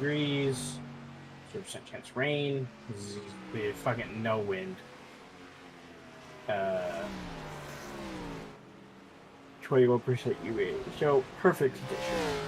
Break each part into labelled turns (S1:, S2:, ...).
S1: degrees, 0% chance rain, with fucking no wind. 21% humidity, so perfect condition.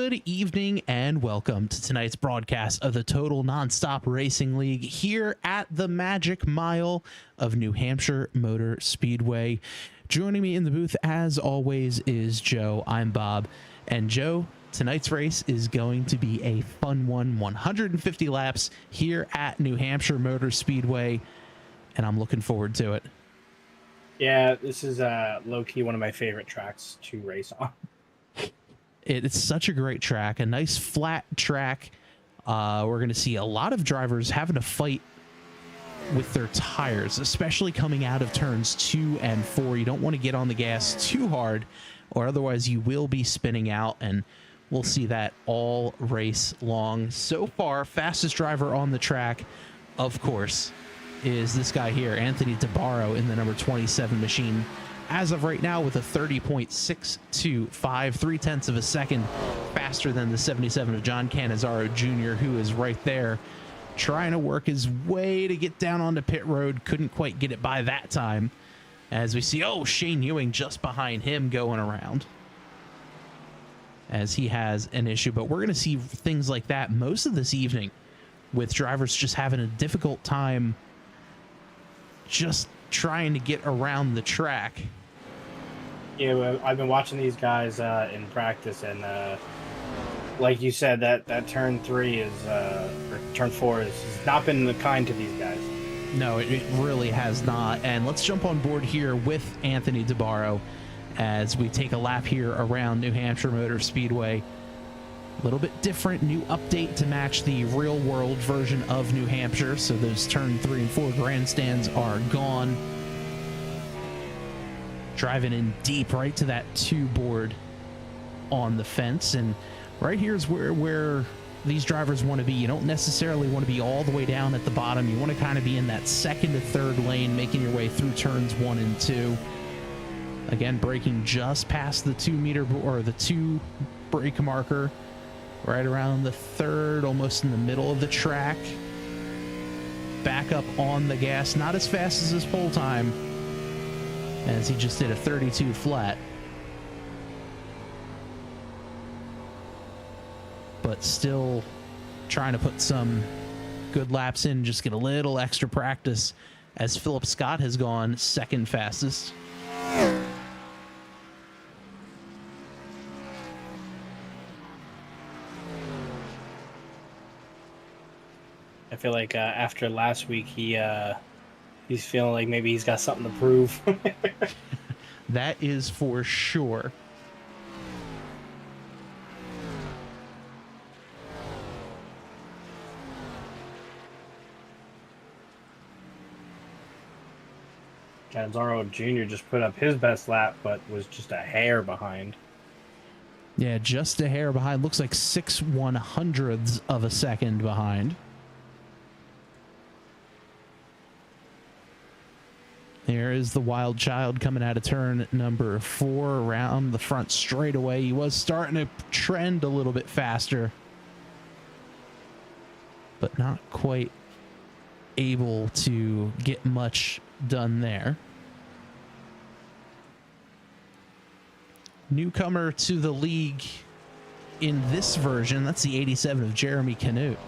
S2: Good evening and welcome to tonight's broadcast of the Total Nonstop Racing League here at the Magic Mile of New Hampshire Motor Speedway. Joining me in the booth, as always, is Joe. I'm Bob. And Joe, tonight's race is going to be a fun one, 150 laps here at New Hampshire Motor Speedway, and I'm looking forward to it.
S1: Yeah, this is low-key one of my favorite tracks to race on.
S2: It's such a great track, a nice flat track. We're going to see a lot of drivers having to fight with their tires, especially coming out of turns 2 and 4. You don't want to get on the gas too hard, or otherwise you will be spinning out, and we'll see that all race long. So far, fastest driver on the track, of course, is this guy here, Anthony DeBarro, in the number 27 machine. As of right now, with a 30.625, 0.3 of a second faster than the 77 of John Cannizzaro Jr., who is right there trying to work his way to get down onto pit road. Couldn't quite get it by that time. As we see, Shane Ewing just behind him going around, as he has an issue. But we're going to see things like that most of this evening, with drivers just having a difficult time just trying to get around the track.
S1: Yeah, I've been watching these guys in practice, and like you said, that turn 3 is or turn 4 has not been kind to these guys.
S2: No, it really has not. And let's jump on board here with Anthony DeBarro as we take a lap here around New Hampshire Motor Speedway. A little bit different, new update to match the real world version of New Hampshire. So those turn 3 and 4 grandstands are gone. Driving in deep right to that 2 board on the fence. And right here is where these drivers want to be. You don't necessarily want to be all the way down at the bottom. You want to kind of be in that 2nd to 3rd lane, making your way through turns 1 and 2. Again, braking just past the 2 meter or the 2 brake marker, right around the 3rd, almost in the middle of the track. Back up on the gas, not as fast as his pole time, as he just did a 32 flat. But still trying to put some good laps in, just get a little extra practice, as Philip Scott has gone 2nd fastest.
S1: I feel like after last week, he's feeling like maybe he's got something to prove.
S2: That is for sure.
S1: Cannizzaro Jr. just put up his best lap, but was just a hair behind.
S2: Yeah, just a hair behind. Looks like 6/100ths of a second behind. There is the wild child coming out of turn number 4 around the front straightaway. He was starting to trend a little bit faster, but not quite able to get much done there. Newcomer to the league in this version, that's the 87 of Jeremy Canute.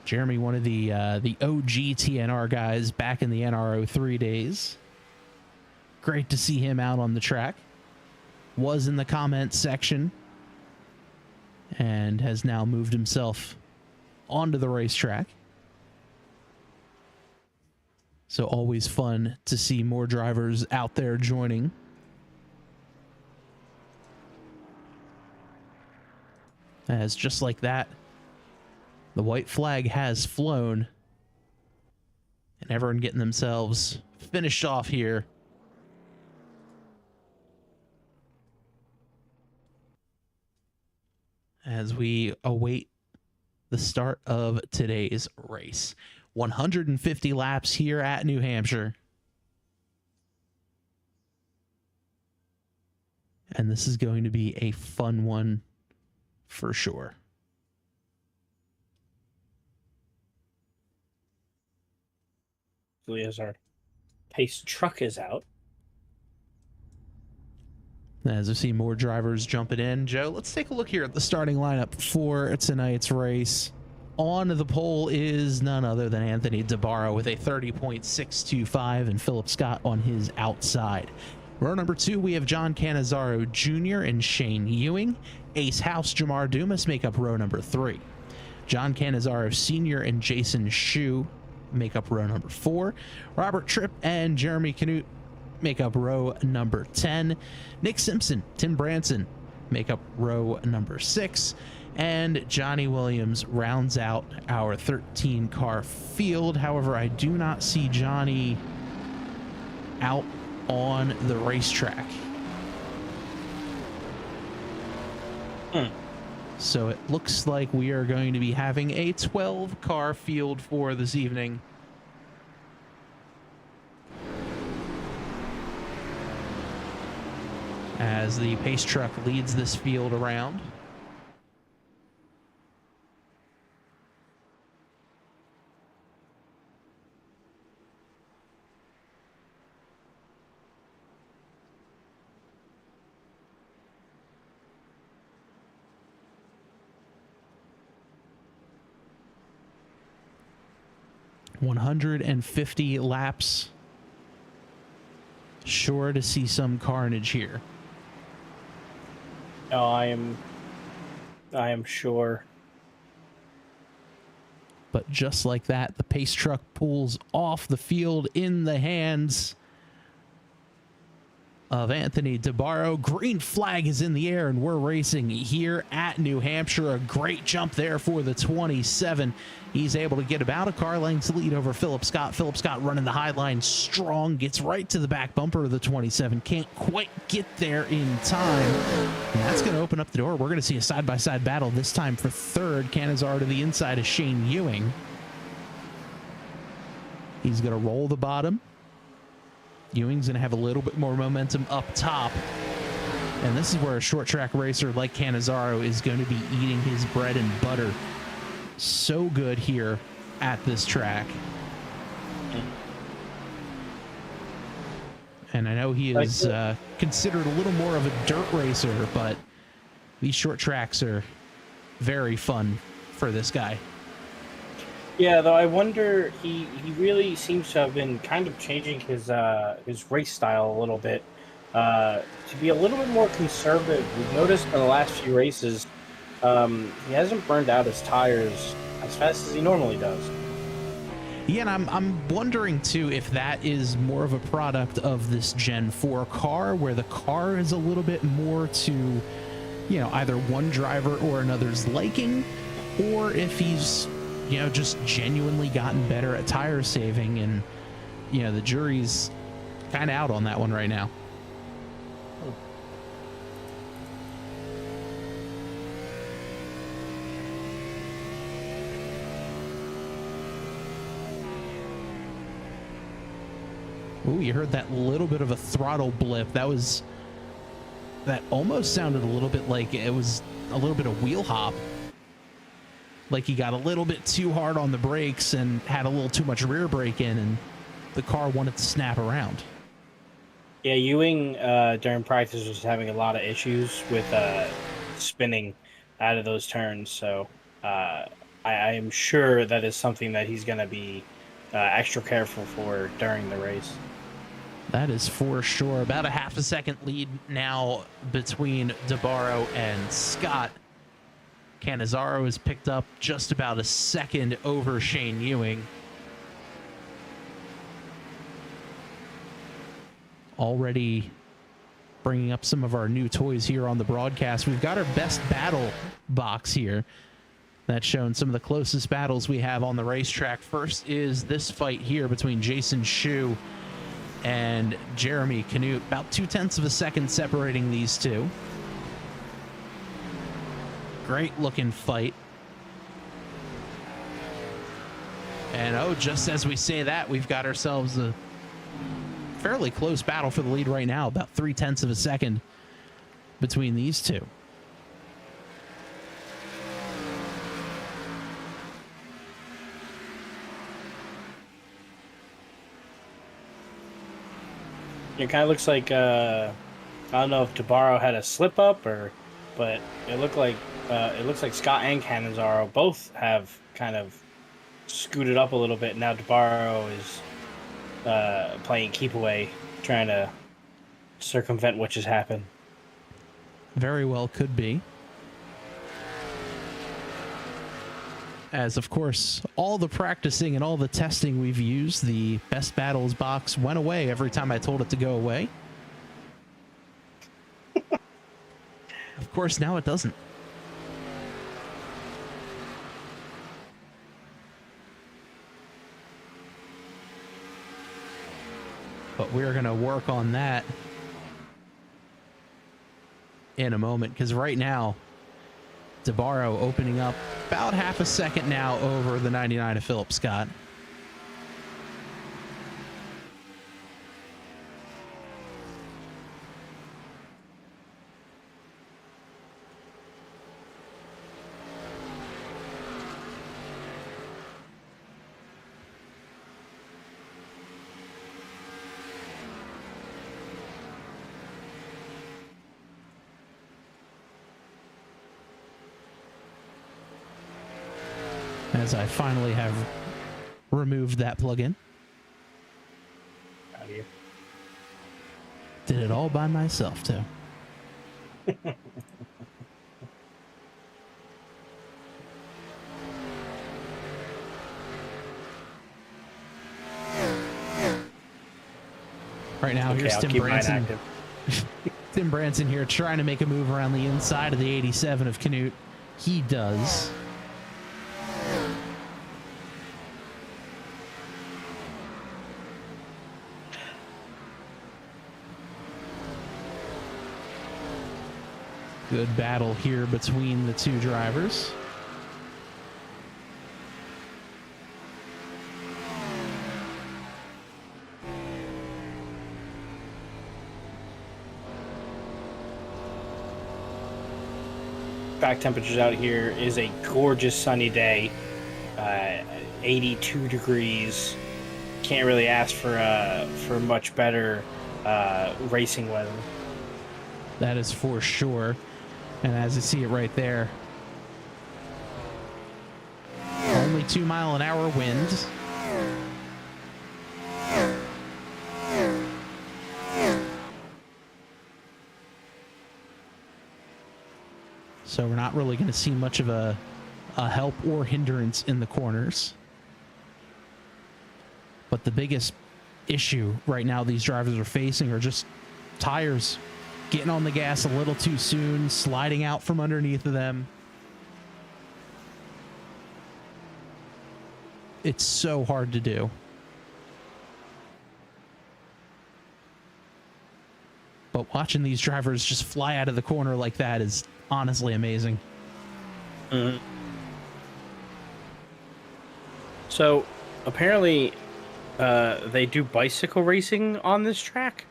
S2: Jeremy, one of the OG TNR guys back in the NR03 days. Great to see him out on the track. Was in the comments section and has now moved himself onto the racetrack. So always fun to see more drivers out there joining. As just like that, the white flag has flown, and everyone getting themselves finished off here. As we await the start of today's race. 150 laps here at New Hampshire. And this is going to be a fun one for sure.
S1: As our pace truck is out.
S2: As I see more drivers jumping in, Joe, let's take a look here at the starting lineup for tonight's race. On the pole is none other than Anthony DeBarro with a 30.625 and Philip Scott on his outside. Row number 2, we have John Cannizzaro Jr. and Shane Ewing. Ace House Jamar Dumas make up row number 3. John Cannizzaro Sr. and Jason Schue make up row number 4. Robert Tripp and Jeremy Canute make up row number 10. Nick Simpson, Tim Branson make up row number 6. And Johnny Williams rounds out our 13 car field. However, I do not see Johnny out on the racetrack. So it looks like we are going to be having a 12 car field for this evening. As the pace truck leads this field around. $150 laps. Sure to see some carnage here.
S1: Oh, I am sure.
S2: But just like that, the pace truck pulls off the field in the hands of Anthony DeBarro. Green flag is in the air, and we're racing here at New Hampshire. A great jump there for the 27. He's able to get about a car length's lead over Philip Scott. Philip Scott running the high line strong, gets right to the back bumper of the 27. Can't quite get there in time. And that's going to open up the door. We're going to see a side-by-side battle, this time for third. Cannizzaro to the inside of Shane Ewing. He's going to roll the bottom. Ewing's going to have a little bit more momentum up top. And this is where a short track racer like Cannizzaro is going to be eating his bread and butter. So good here at this track. And I know he is considered a little more of a dirt racer, but these short tracks are very fun for this guy.
S1: Yeah, though I wonder, he really seems to have been kind of changing his race style a little bit to be a little bit more conservative. We've noticed in the last few races he hasn't burned out his tires as fast as he normally does.
S2: Yeah, and I'm wondering too if that is more of a product of this Gen 4 car, where the car is a little bit more to, you know, either one driver or another's liking, or if he's, you know, just genuinely gotten better at tire saving. And, you know, the jury's kind of out on that one right now. Ooh, you heard that little bit of a throttle blip. That almost sounded a little bit like it was a little bit of wheel hop. Like he got a little bit too hard on the brakes and had a little too much rear brake in, and the car wanted to snap around.
S1: Yeah, Ewing during practice was having a lot of issues with spinning out of those turns. So I am sure that is something that he's going to be extra careful for during the race.
S2: That is for sure. About a half a second lead now between DeBarro and Scott. Cannizzaro has picked up just about a second over Shane Ewing. Already bringing up some of our new toys here on the broadcast. We've got our best battle box here. That's showing some of the closest battles we have on the racetrack. First is this fight here between Jason Schue and Jeremy Canute. About 0.2 of a second separating these two. Great looking fight. And oh, just as we say that, we've got ourselves a fairly close battle for the lead right now. About 0.3 of a second between these two.
S1: It kind of looks like I don't know if Tabaro had a slip up but it looks like Scott and Cannizzaro both have kind of scooted up a little bit. Now Tabaro is playing keep away, trying to circumvent what just happened.
S2: Very well could be. As, of course, all the practicing and all the testing we've used, the best battles box went away every time I told it to go away. Of course, now it doesn't. But we're going to work on that in a moment, because right now, Tabaro opening up about half a second now over the 99 of Philip Scott. As I finally have removed that plugin.
S1: Out of you.
S2: Did it all by myself, too. Right now, here's Tim Branson. Tim Branson here trying to make a move around the inside of the 87 of Canute. He does. Good battle here between the two drivers.
S1: Back temperatures out here is a gorgeous sunny day, 82 degrees. Can't really ask for much better racing weather.
S2: That is for sure. And as you see it right there, only 2-mile-an-hour wind. So we're not really going to see much of a help or hindrance in the corners. But the biggest issue right now these drivers are facing are just tires. Getting on the gas a little too soon, sliding out from underneath of them. It's so hard to do. But watching these drivers just fly out of the corner like that is honestly amazing.
S1: Mm-hmm. So, apparently, they do bicycle racing on this track?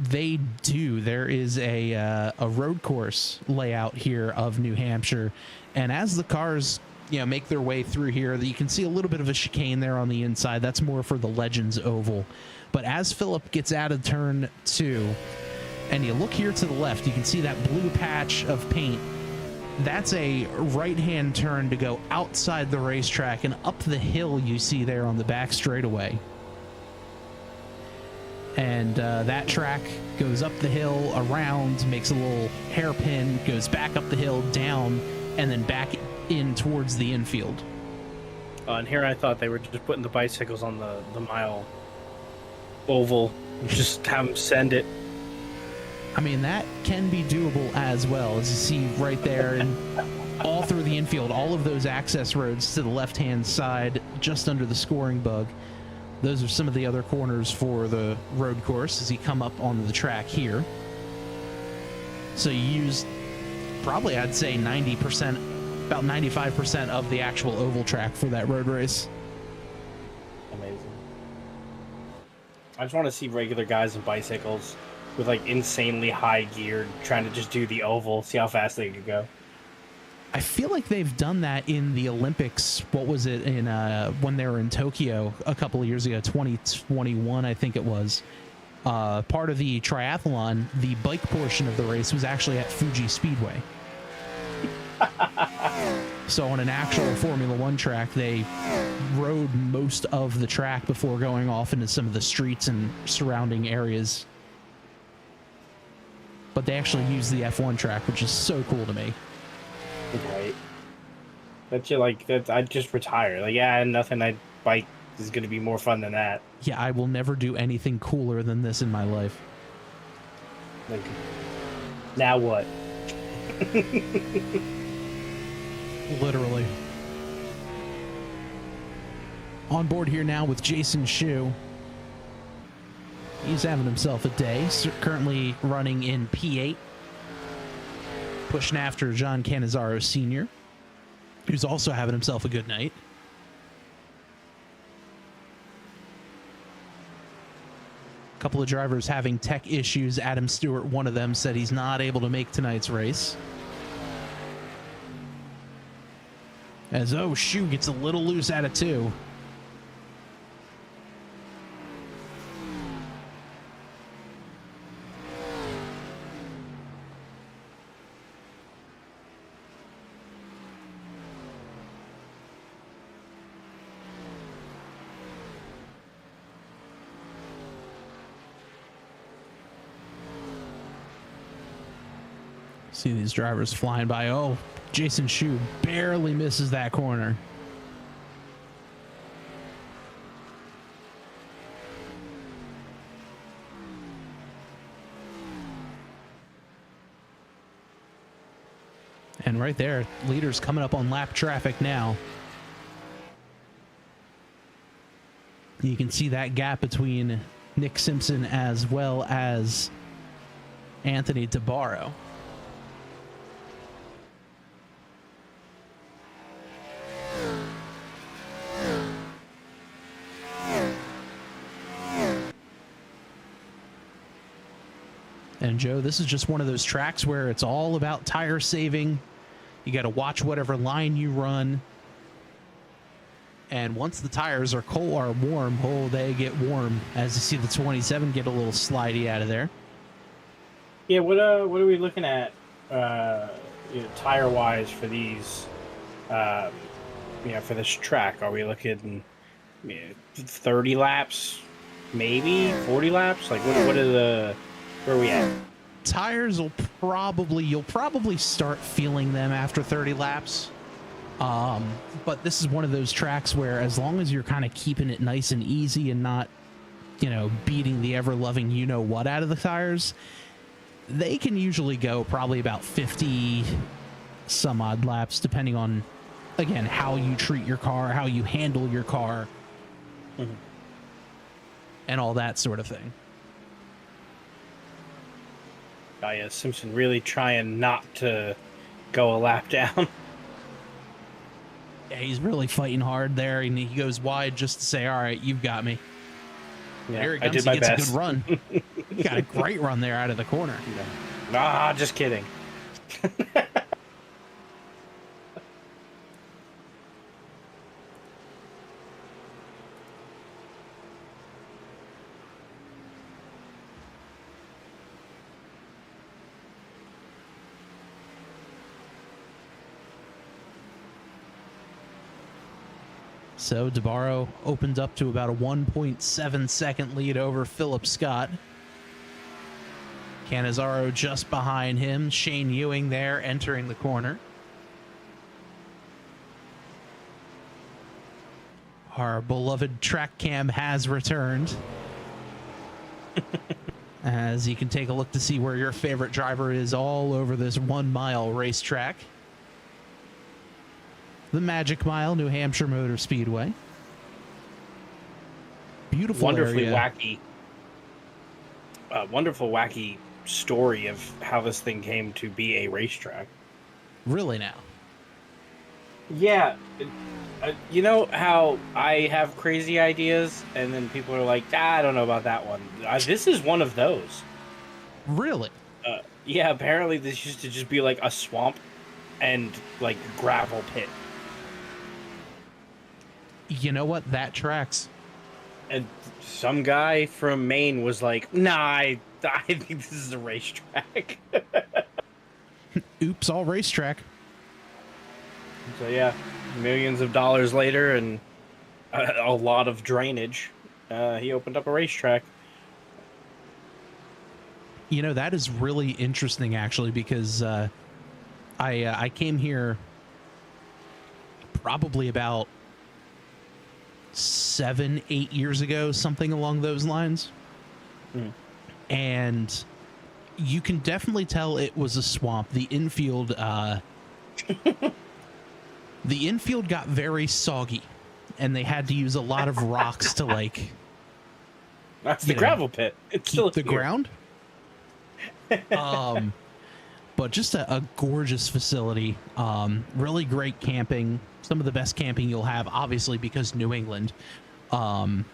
S2: They do. There is a road course layout here of New Hampshire, and as the cars make their way through here, you can see a little bit of a chicane there on the inside. That's more for the Legends Oval. But as Philip gets out of turn 2, and you look here to the left, you can see that blue patch of paint. That's a right-hand turn to go outside the racetrack and up the hill you see there on the back straightaway. And that track goes up the hill, around, makes a little hairpin, goes back up the hill, down, and then back in towards the infield.
S1: And here I thought they were just putting the bicycles on the mile oval, just have them send it.
S2: I mean, that can be doable as well, as you see right there, and all through the infield, all of those access roads to the left-hand side, just under the scoring bug. Those are some of the other corners for the road course as you come up onto the track here. So you use probably, I'd say 90%, about 95% of the actual oval track for that road race.
S1: Amazing. I just want to see regular guys in bicycles with like insanely high gear trying to just do the oval, see how fast they could go.
S2: I feel like they've done that in the Olympics. What was it in when they were in Tokyo a couple of years ago, 2021, I think it was. part of the triathlon, the bike portion of the race was actually at Fuji Speedway. So on an actual Formula One track, they rode most of the track before going off into some of the streets and surrounding areas. But they actually used the F1 track, which is so cool to me.
S1: Right. That's like that. I'd just retire. Like, yeah, nothing. I'd bike is going to be more fun than that.
S2: Yeah, I will never do anything cooler than this in my life.
S1: Like, now what?
S2: Literally. On board here now with Jason Schue. He's having himself a day. Currently running in P8. Pushing after John Cannizzaro Sr., who's also having himself a good night. A couple of drivers having tech issues. Adam Stewart, one of them, said he's not able to make tonight's race. As, Schue gets a little loose out of 2. See these drivers flying by. Jason Schue barely misses that corner. And right there, leaders coming up on lap traffic now. You can see that gap between Nick Simpson as well as Anthony DeBarro. And Joe, this is just one of those tracks where it's all about tire saving. You got to watch whatever line you run. And once the tires are cold or warm, they get warm. As you see the 27 get a little slidey out of there.
S1: Yeah, what are we looking at tire wise for these for this track? Are we looking 30 laps, maybe 40 laps? Like what are where are we at?
S2: Tires you'll probably start feeling them after 30 laps. But this is one of those tracks where as long as you're kind of keeping it nice and easy and not, beating the ever-loving you-know-what out of the tires, they can usually go probably about 50 some odd laps, depending on, again, how you treat your car, how you handle your car, and all that sort of thing.
S1: Yeah, Simpson really trying not to go a lap down.
S2: Yeah, he's really fighting hard there, and he goes wide just to say, all right, you've got me.
S1: Yeah,
S2: There he comes. He gets a good run. He got a great run there out of the corner.
S1: Nah, just kidding.
S2: So DeBarro opened up to about a 1.7 second lead over Philip Scott. Cannizzaro just behind him. Shane Ewing there entering the corner. Our beloved track cam has returned. As you can take a look to see where your favorite driver is all over this 1 mile racetrack. The Magic Mile, New Hampshire Motor Speedway. Beautiful
S1: wonderfully
S2: area.
S1: Wonderful, wacky story of how this thing came to be a racetrack.
S2: Really now?
S1: Yeah. You know how I have crazy ideas and then people are like, I don't know about that one. This is one of those.
S2: Really?
S1: Yeah, apparently this used to just be like a swamp and like gravel pit.
S2: You know what? That tracks.
S1: And some guy from Maine was like, "Nah, I think this is a racetrack."
S2: Oops, all racetrack.
S1: So yeah, millions of dollars later and a lot of drainage, he opened up a racetrack.
S2: You know, that is really interesting, actually, because I came here probably about 7-8 years ago, something along those lines.
S1: Mm.
S2: And you can definitely tell it was a swamp. The infield got very soggy, and they had to use a lot of rocks to like
S1: That's the gravel pit. It's still
S2: keep the
S1: here.
S2: ground. But just a gorgeous facility. Really great camping. Some of the best camping you'll have, obviously, because New England. But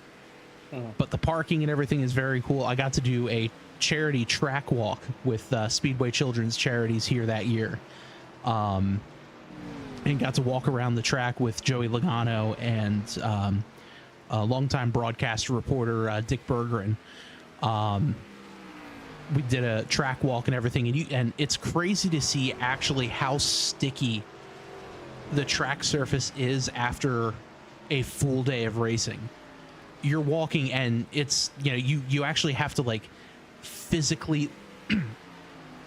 S2: the parking and everything is very cool. I got to do a charity track walk with Speedway Children's Charities here that year. And got to walk around the track with Joey Logano and a longtime broadcaster reporter, Dick Bergeron. We did a track walk and everything, and it's crazy to see actually how sticky the track surface is after a full day of racing. You're walking and it's, you know, you actually have to like physically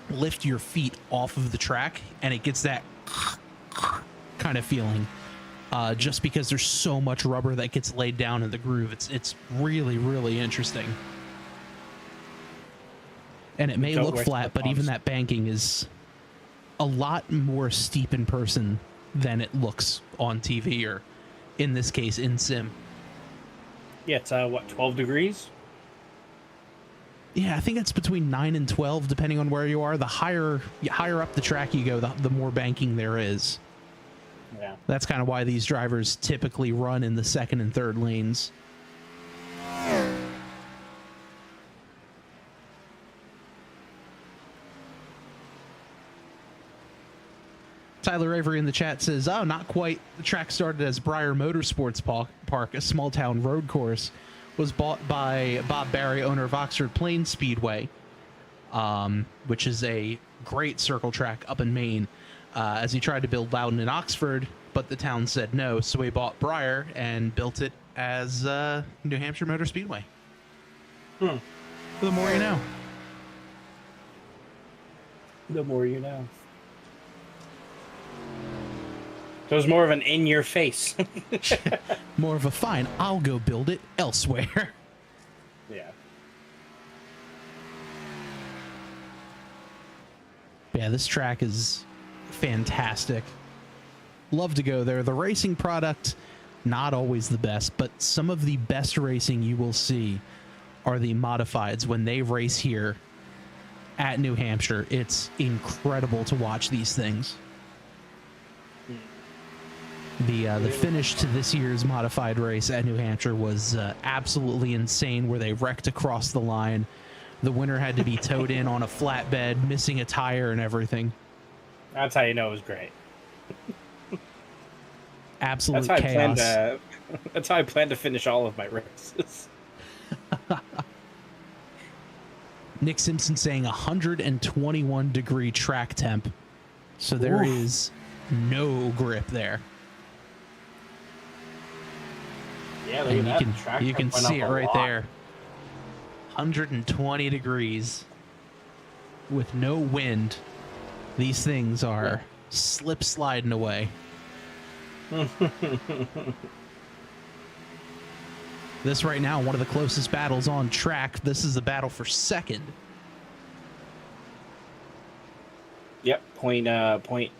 S2: lift your feet off of the track, and it gets that kind of feeling just because there's so much rubber that gets laid down in the groove. It's really, really interesting. And it may look flat, but even that banking is a lot more steep in person than it looks on TV, or in this case, in sim.
S1: Yeah, it's what, 12 degrees?
S2: Yeah, I think it's between 9 and 12, depending on where you are. The higher up the track you go, the more banking there is.
S1: Yeah.
S2: That's kind of why these drivers typically run in the second and third lanes. Tyler Avery in the chat says, "Oh, not quite. The track started as Briar Motorsports Park, a small town road course, was bought by Bob Barry, owner of Oxford Plains Speedway, which is a great circle track up in Maine, as he tried to build Loudon in Oxford, but the town said no, so he bought Briar and built it as New Hampshire Motor Speedway." The more you know.
S1: The more you know. So it was more of an in-your-face.
S2: More of a fine, I'll go build it elsewhere.
S1: Yeah.
S2: Yeah, this track is fantastic. Love to go there. The racing product, not always the best, but some of the best racing you will see are the modifieds when they race here at New Hampshire. It's incredible to watch these things. The finish to this year's modified race at New Hampshire was absolutely insane, where they wrecked across the line. The winner had to be towed in on a flatbed, missing a tire and everything.
S1: That's how you know it was great.
S2: Absolute chaos.
S1: That's how I plan to finish all of my races.
S2: Nick Simpson saying 121 degree track temp. So there is no grip there.
S1: Yeah,
S2: and you can see it right there. 120 degrees with no wind. These things are slip sliding away. This right now, one of the closest battles on track. This is the battle for second.
S1: Yep, 0.8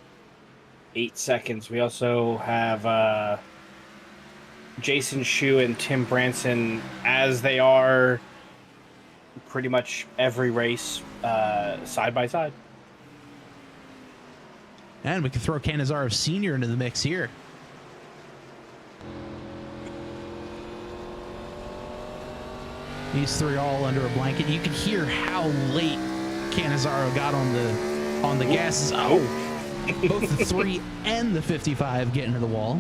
S1: seconds. We also have Jason Schue and Tim Branson, as they are pretty much every race, side by side.
S2: And we can throw Cannizzaro Sr. into the mix here. These three all under a blanket. You can hear how late Cannizzaro got on the gases. Oh, both the 3 and the 55 getting to the wall.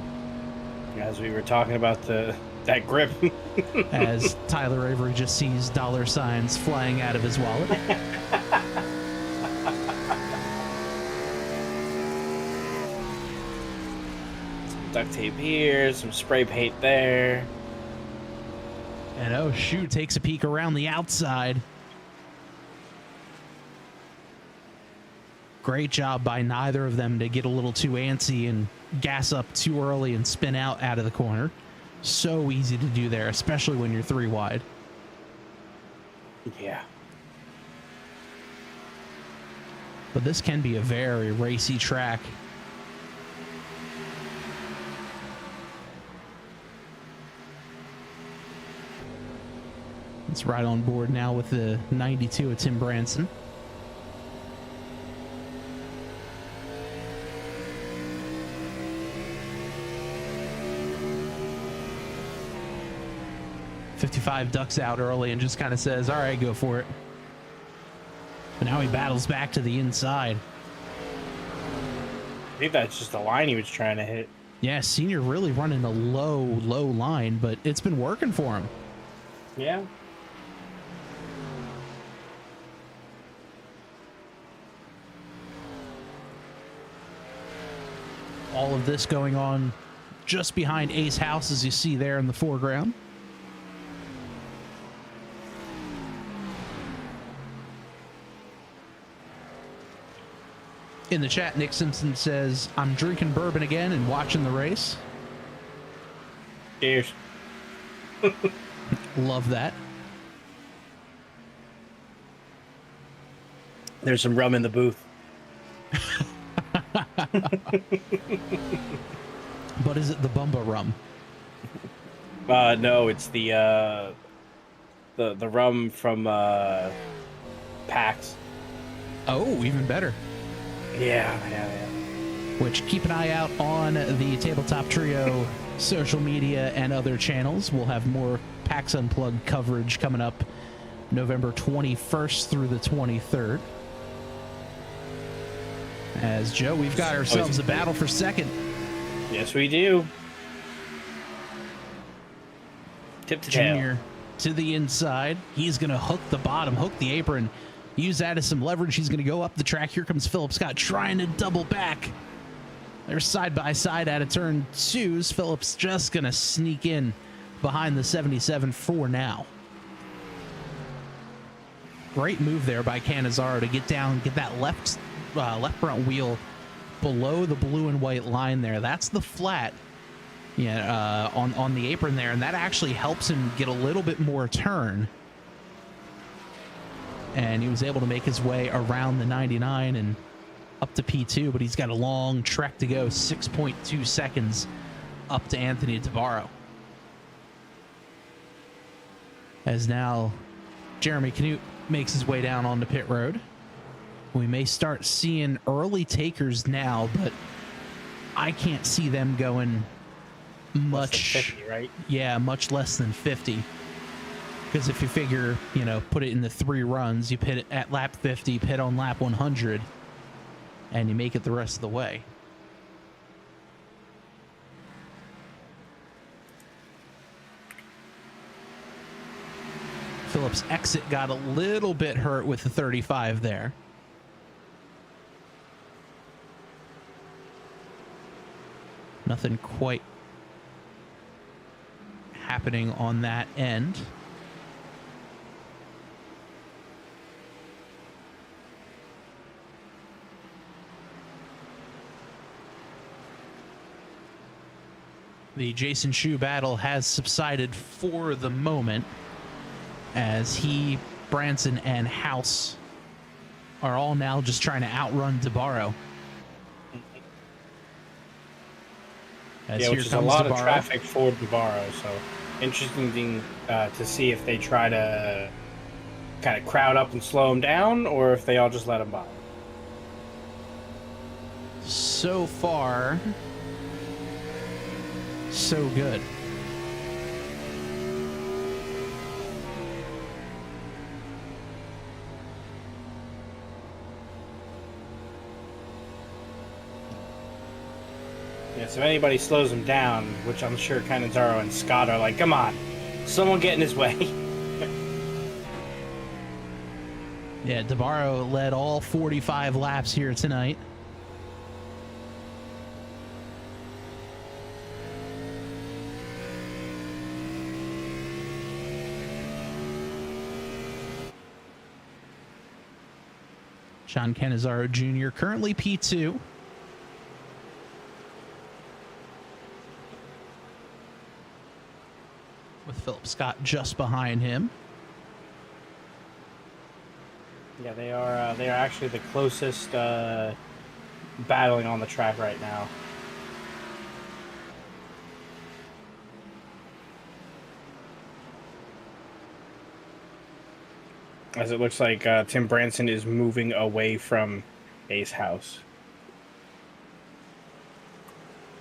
S1: As we were talking about the That grip.
S2: as Tyler Avery just sees dollar signs flying out of his wallet.
S1: Some duct tape here, some spray paint there.
S2: And oh, Schue takes a peek around the outside. Great job by neither of them to get a little too antsy and gas up too early and spin out of the corner. So easy to do there, especially when you're 3 wide.
S1: Yeah.
S2: But this can be a very racy track. It's right on board now with the 92 of Tim Branson. .55 ducks out early and just kind of says, all right, go for it. But now he battles back to the inside.
S1: I think that's just the line he was trying to hit.
S2: Yeah, Senior really running a low line, but it's been working for him.
S1: Yeah.
S2: All of this going on just behind Ace House, as you see there in the foreground. In the chat, Nick Simpson says, I'm drinking bourbon again and watching the race.
S1: Cheers.
S2: Love that.
S1: There's some rum in the booth.
S2: But is it the Bumba rum?
S1: No, it's the rum from PAX.
S2: Oh, even better.
S1: Yeah.
S2: Which, keep an eye out on the Tabletop Trio social media and other channels. We'll have more PAX Unplugged coverage coming up November 21st through the 23rd. As Joe, we've got ourselves a battle for second.
S1: Yes, we do. Tip to tail.
S2: Junior to the inside. He's going to hook the bottom, hook the apron, use that as some leverage. He's going to go up the track. Here comes Philip Scott trying to double back. They're side by side out of turn 2s. Phillips just going to sneak in behind the 77 for now. Great move there by Cannizzaro to get down, get that left front wheel below the blue and white line there. That's the flat, on the apron there, and that actually helps him get a little bit more turn. And he was able to make his way around the 99 and up to P2, but he's got a long trek to go, 6.2 seconds up to Anthony DeBarro. As now Jeremy Knute makes his way down onto pit road. We may start seeing early takers now, but I can't see them going much.
S1: 50, right?
S2: Yeah, much less than 50. Because if you figure, put it in the 3 runs, you pit it at lap 50, pit on lap 100, and you make it the rest of the way. Phillips' exit got a little bit hurt with the 35 there. Nothing quite happening on that end. The Jason Schue battle has subsided for the moment, as he, Branson, and House are all now just trying to outrun DeBarro.
S1: Which is a lot of traffic for DeBarro, so interesting to see if they try to kind of crowd up and slow him down, or if they all just let him by.
S2: So far, so good.
S1: Yeah, Yeah, so if anybody slows him down, which I'm sure Cannizzaro and Scott are like, come on, someone get in his way.
S2: Yeah, DeBarro led all 45 laps here tonight. John Cannizzaro Jr. currently P2. With Philip Scott just behind him.
S1: Yeah, they are actually the closest battling on the track right now. As it looks like Tim Branson is moving away from Ace House.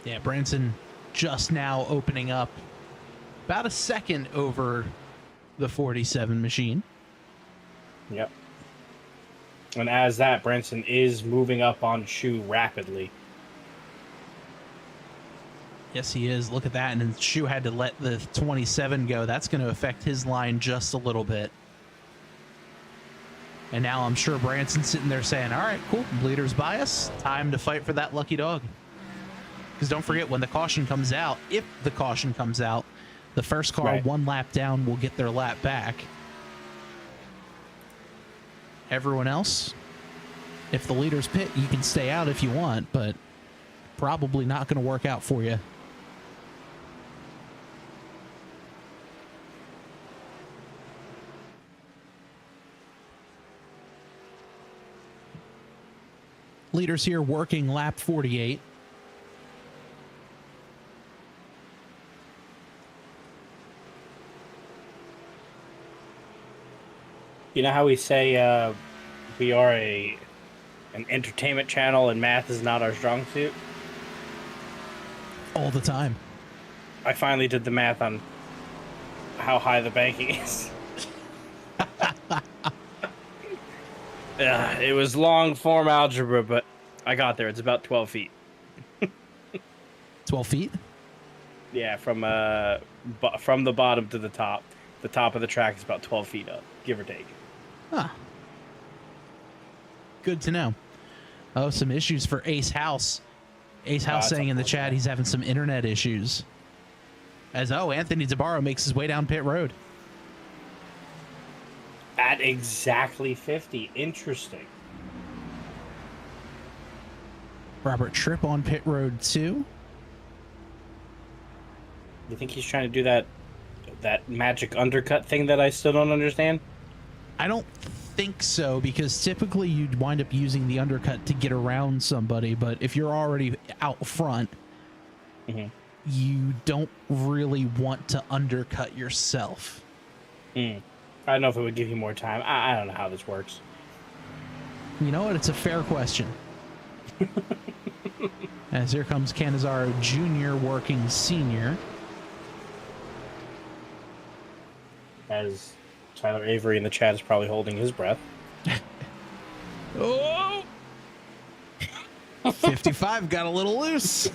S2: Yeah, Branson just now opening up about a second over the 47 machine.
S1: Yep. And as that, Branson is moving up on Schue rapidly.
S2: Yes, he is. Look at that. And then Schue had to let the 27 go. That's going to affect his line just a little bit. And now I'm sure Branson's sitting there saying, all right, cool, leader's bias. Time to fight for that lucky dog. Because don't forget, when the caution comes out, if the caution comes out, the first car one lap down will get their lap back. Everyone else, if the leader's pit, you can stay out if you want, but probably not going to work out for you. Leaders here working lap 48.
S1: You know how we say we are an entertainment channel and math is not our strong suit?
S2: All the time.
S1: I finally did the math on how high the banking is. It was long form algebra, but I got there. It's about 12 feet.
S2: 12 feet?
S1: Yeah, from the bottom to the top. The top of the track is about 12 feet up, give or take.
S2: Huh. Good to know. Oh, some issues for Ace House. Ace House saying in the chat he's having some internet issues. As, Anthony DeBarro makes his way down pit road.
S1: At exactly 50. Interesting.
S2: Robert Tripp on pit road 2.
S1: You think he's trying to do that magic undercut thing that I still don't understand?
S2: I don't think so, because typically you'd wind up using the undercut to get around somebody, but if you're already out front, you don't really want to undercut yourself.
S1: I don't know if it would give you more time. I don't know how this works.
S2: You know what? It's a fair question. As here comes Cannizzaro Jr. working senior.
S1: As Tyler Avery in the chat is probably holding his breath.
S2: Oh! 55 got a little loose.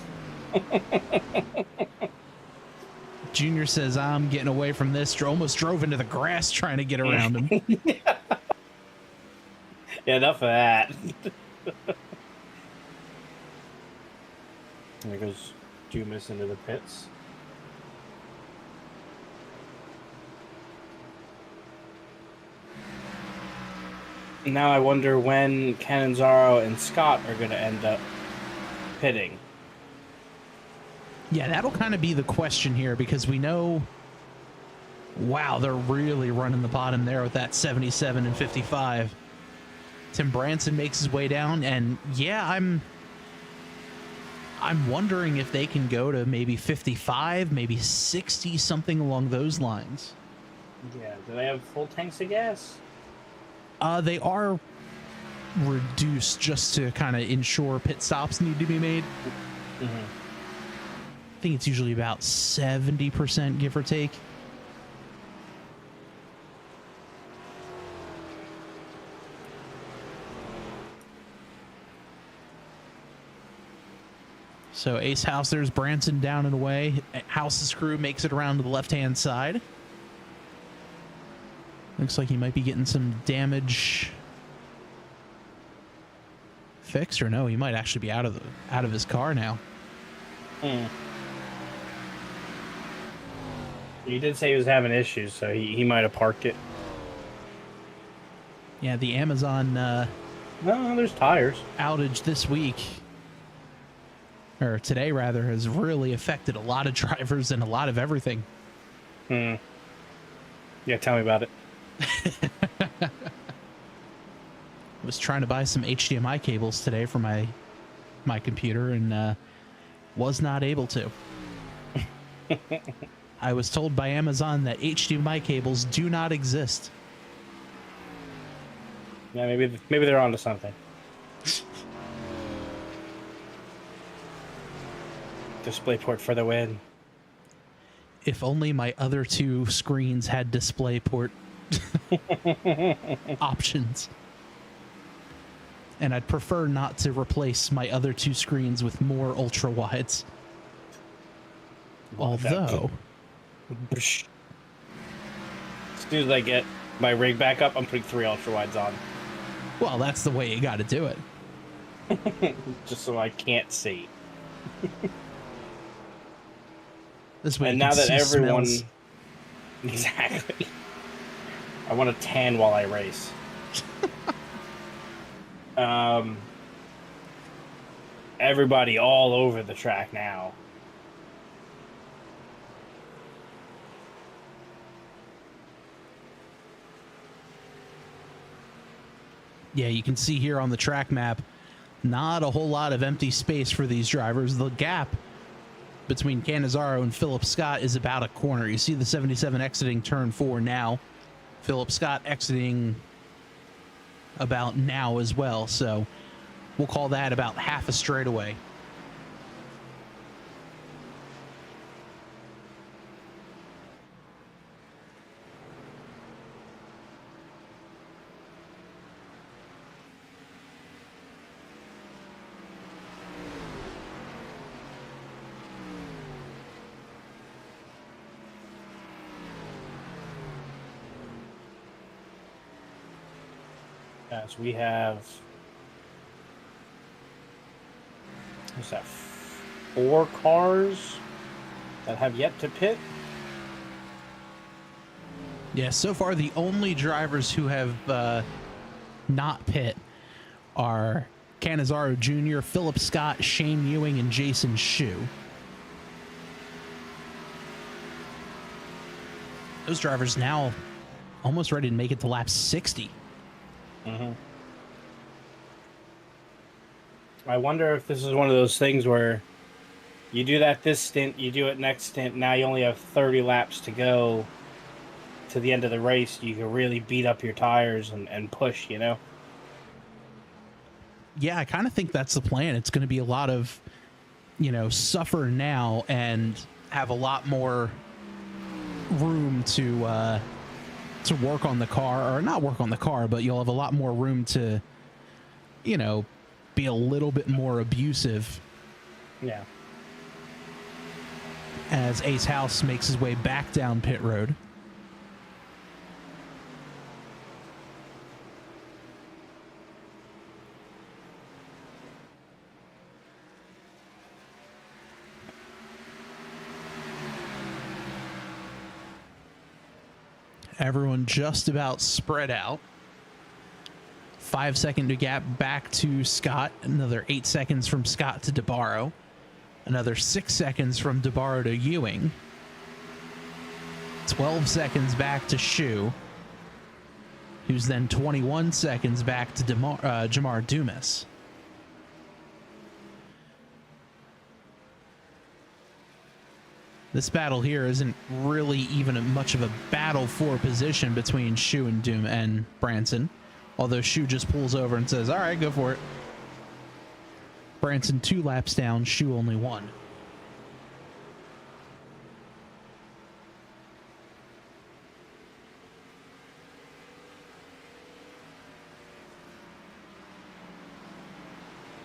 S2: Junior says, I'm getting away from this. Almost drove into the grass trying to get around him.
S1: Yeah, enough of that. There goes Dumas into the pits. Now I wonder when Cannizzaro and Scott are going to end up pitting.
S2: Yeah, that'll kind of be the question here, because we know, wow, they're really running the bottom there with that 77 and 55. Tim Branson makes his way down, and yeah, I'm wondering if they can go to maybe 55, maybe 60, something along those lines.
S1: Yeah, do they have full tanks of gas?
S2: They are reduced just to kind of ensure pit stops need to be made. I think it's usually about 70%, give or take. So Ace House, there's Branson down and away. House's crew makes it around to the left-hand side. Looks like he might be getting some damage fixed, or no, he might actually be out of his car now.
S1: He did say he was having issues, so he might have parked it.
S2: Yeah, the Amazon
S1: No, there's tires.
S2: outage this week, or today rather, has really affected a lot of drivers and a lot of everything.
S1: Yeah, tell me about it.
S2: I was trying to buy some HDMI cables today for my computer and was not able to. I was told by Amazon that HDMI cables do not exist.
S1: Yeah, maybe they're onto something. DisplayPort for the win.
S2: If only my other two screens had DisplayPort options. And I'd prefer not to replace my other two screens with more ultra wides. Although,
S1: As soon as I get my rig back up, I'm putting 3 ultra wides on.
S2: well, that's the way you got to do it.
S1: Just so I can't see.
S2: This way,
S1: And
S2: you
S1: now
S2: can
S1: that
S2: see
S1: everyone...
S2: smells.
S1: Exactly. I want to tan while I race. Everybody all over the track now.
S2: Yeah, you can see here on the track map, not a whole lot of empty space for these drivers. The gap between Cannizzaro and Philip Scott is about a corner. You see the 77 exiting turn 4 now. Philip Scott exiting about now as well. So we'll call that about half a straightaway.
S1: Yes, we have... What's that? 4 cars that have yet to pit?
S2: Yeah, so far the only drivers who have not pit are Cannizzaro Jr., Philip Scott, Shane Ewing, and Jason Schue. Those drivers now almost ready to make it to lap 60.
S1: I wonder if this is one of those things where you do that this stint, you do it next stint, now you only have 30 laps to go to the end of the race. You can really beat up your tires and push, you know?
S2: Yeah, I kind of think that's the plan. It's going to be a lot of, suffer now and have a lot more room to work on the car, or not work on the car, but you'll have a lot more room to, be a little bit more abusive.
S1: Yeah.
S2: As Ace House makes his way back down pit road. Everyone just about spread out. 5-second gap back to Scott. Another 8 seconds from Scott to DeBarro. Another 6 seconds from DeBarro to Ewing. 12 seconds back to Schue, who's then 21 seconds back to Jamar Dumas. This battle here isn't really even much of a battle for position between Schue and Doom and Branson, although Schue just pulls over and says, all right, go for it. Branson 2 laps down, Schue only 1.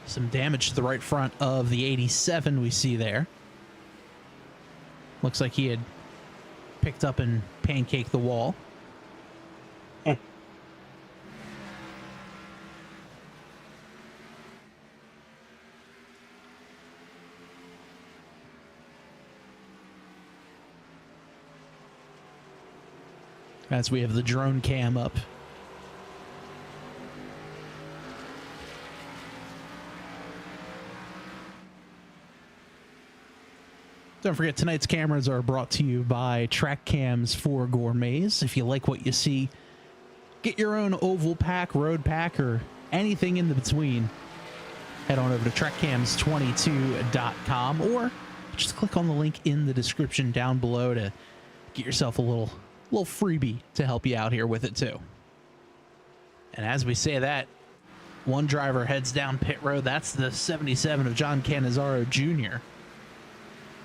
S2: Some damage to the right front of the 87 we see there. Looks like he had picked up and pancaked the wall. As we have the drone cam up. Don't forget, tonight's cameras are brought to you by Track Cams for Gourmets. If you like what you see, get your own oval pack, road pack, or anything in the between. Head on over to trackcams22.com or just click on the link in the description down below to get yourself a little freebie to help you out here with it too. And as we say that, one driver heads down pit road. That's the 77 of John Cannizzaro Jr.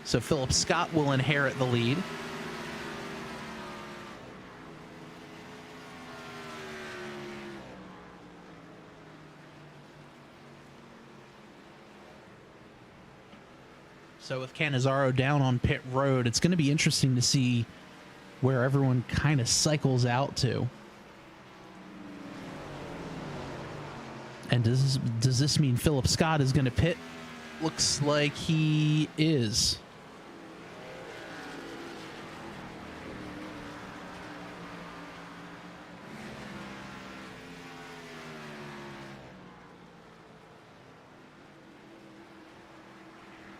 S2: So Philip Scott will inherit the lead. So with Cannizzaro down on pit road, it's going to be interesting to see where everyone kind of cycles out to. And does this mean Philip Scott is going to pit? Looks like he is.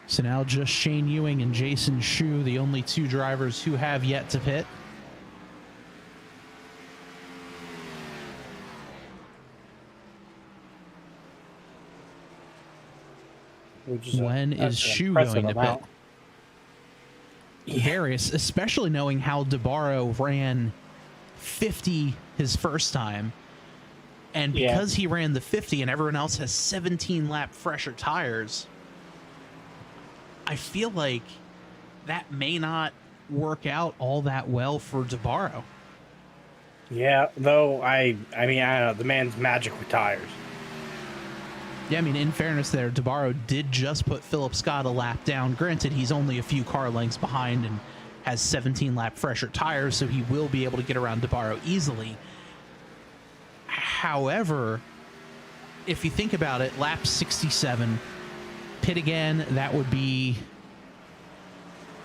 S2: So now just Shane Ewing and Jason Schue, the only two drivers who have yet to pit. When is Schue going to pit? Various, especially knowing how DeBarro ran 50 his first time. And because he ran the 50 and everyone else has 17 lap fresher tires, I feel like that may not work out all that well for DeBarro.
S1: Yeah, though I mean, I don't know, the man's magic with tires.
S2: Yeah, I mean, in fairness there, DeBarro did just put Philip Scott a lap down. Granted, he's only a few car lengths behind and has 17 lap fresher tires, so he will be able to get around DeBarro easily. However, if you think about it, lap 67, pit again, that would be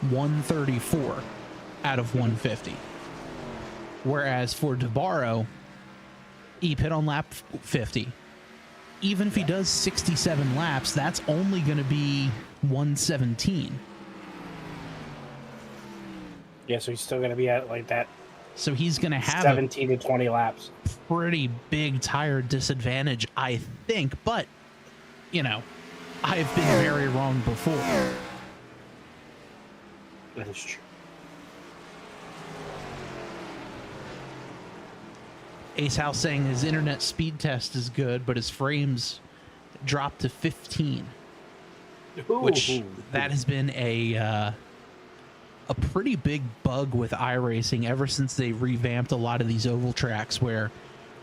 S2: 134 out of 150. Whereas for DeBarro, he pit on lap 50. Even if he does 67 laps, that's only going to be 117.
S1: Yeah, so he's still going to be at like that.
S2: So he's going to have
S1: 17 to 20 laps.
S2: Pretty big tire disadvantage, I think. But, you know, I've been very wrong before.
S1: That is true.
S2: Ace House saying his internet speed test is good, but his frames dropped to 15. Which that has been a pretty big bug with iRacing ever since they revamped a lot of these oval tracks, where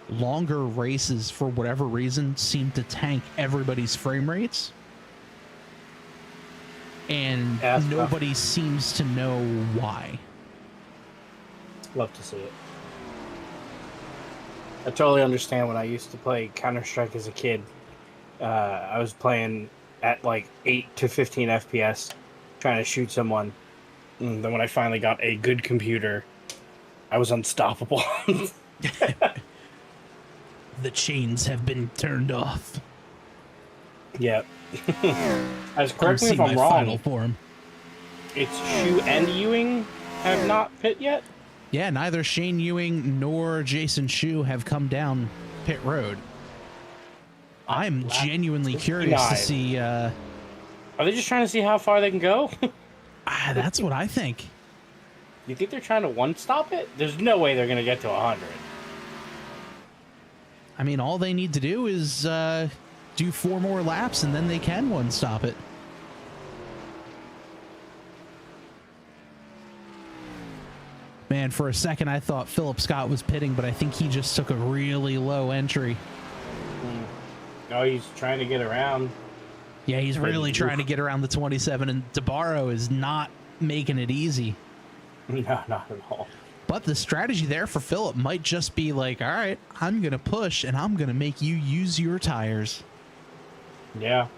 S2: longer races, for whatever reason, seem to tank everybody's frame rates. And nobody seems to know why.
S1: Love to see it. I totally understand. When I used to play Counter-Strike as a kid, I was playing at like 8 to 15 FPS, trying to shoot someone. And then when I finally got a good computer, I was unstoppable.
S2: The chains have been turned off.
S1: Yeah. Correct me if I'm wrong.
S2: Form.
S1: It's Schue and Ewing have not pit yet?
S2: Yeah, neither Shane Ewing nor Jason Schue have come down pit road. I'm genuinely curious to see...
S1: Are they just trying to see how far they can go?
S2: That's what I think.
S1: You think they're trying to one-stop it? There's no way they're going to get to 100.
S2: I mean, all they need to do is do 4 more laps, and then they can one-stop it. Man, for a second, I thought Philip Scott was pitting, but I think he just took a really low entry.
S1: Oh, he's trying to get around.
S2: Yeah, he's really trying to get around the 27, and DeBarro is not making it easy.
S1: No, not at all.
S2: But the strategy there for Phillip might just be like, all right, I'm going to push, and I'm going to make you use your tires.
S1: Yeah.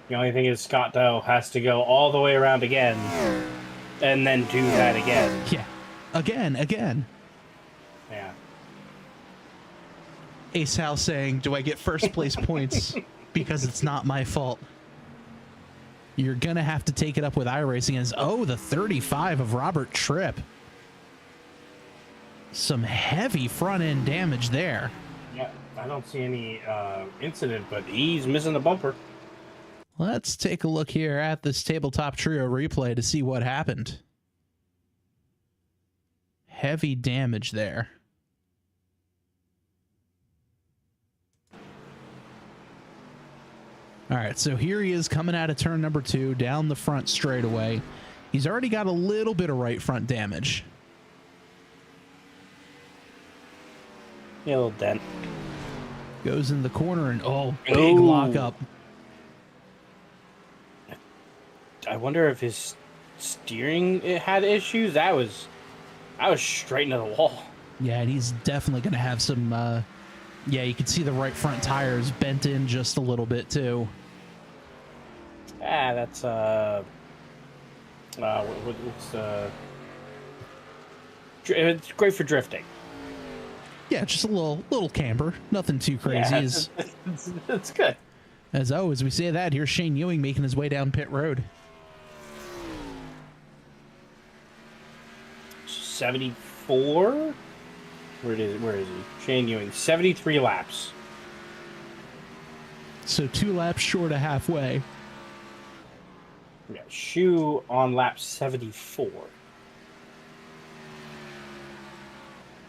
S1: The only thing is Scott, though, has to go all the way around again and then do that again.
S2: Yeah. Again.
S1: Yeah.
S2: Ace House saying, do I get first place points because it's not my fault? You're going to have to take it up with iRacing as, oh, the 35 of Robert Tripp. Some heavy front end damage there.
S1: Yeah, I don't see any incident, but he's missing the bumper.
S2: Let's take a look here at this tabletop trio replay to see what happened. Heavy damage there. All right, so here he is coming out of turn number 2 down the front straightaway. He's already got a little bit of right front damage.
S1: Yeah, a little dent.
S2: Goes in the corner and, big lockup.
S1: I wonder if his steering had issues. I was straight into the wall.
S2: Yeah, and he's definitely going to have some, yeah, you can see the right front tires bent in just a little bit too.
S1: That's it's great for drifting.
S2: Yeah, just a little camber, nothing too crazy.
S1: Yeah, it's good.
S2: As we say that, here's Shane Ewing making his way down pit road.
S1: 74. Where is he? Shane Ewing, 73 laps.
S2: So 2 laps short of halfway.
S1: Yeah, Schue on lap 74.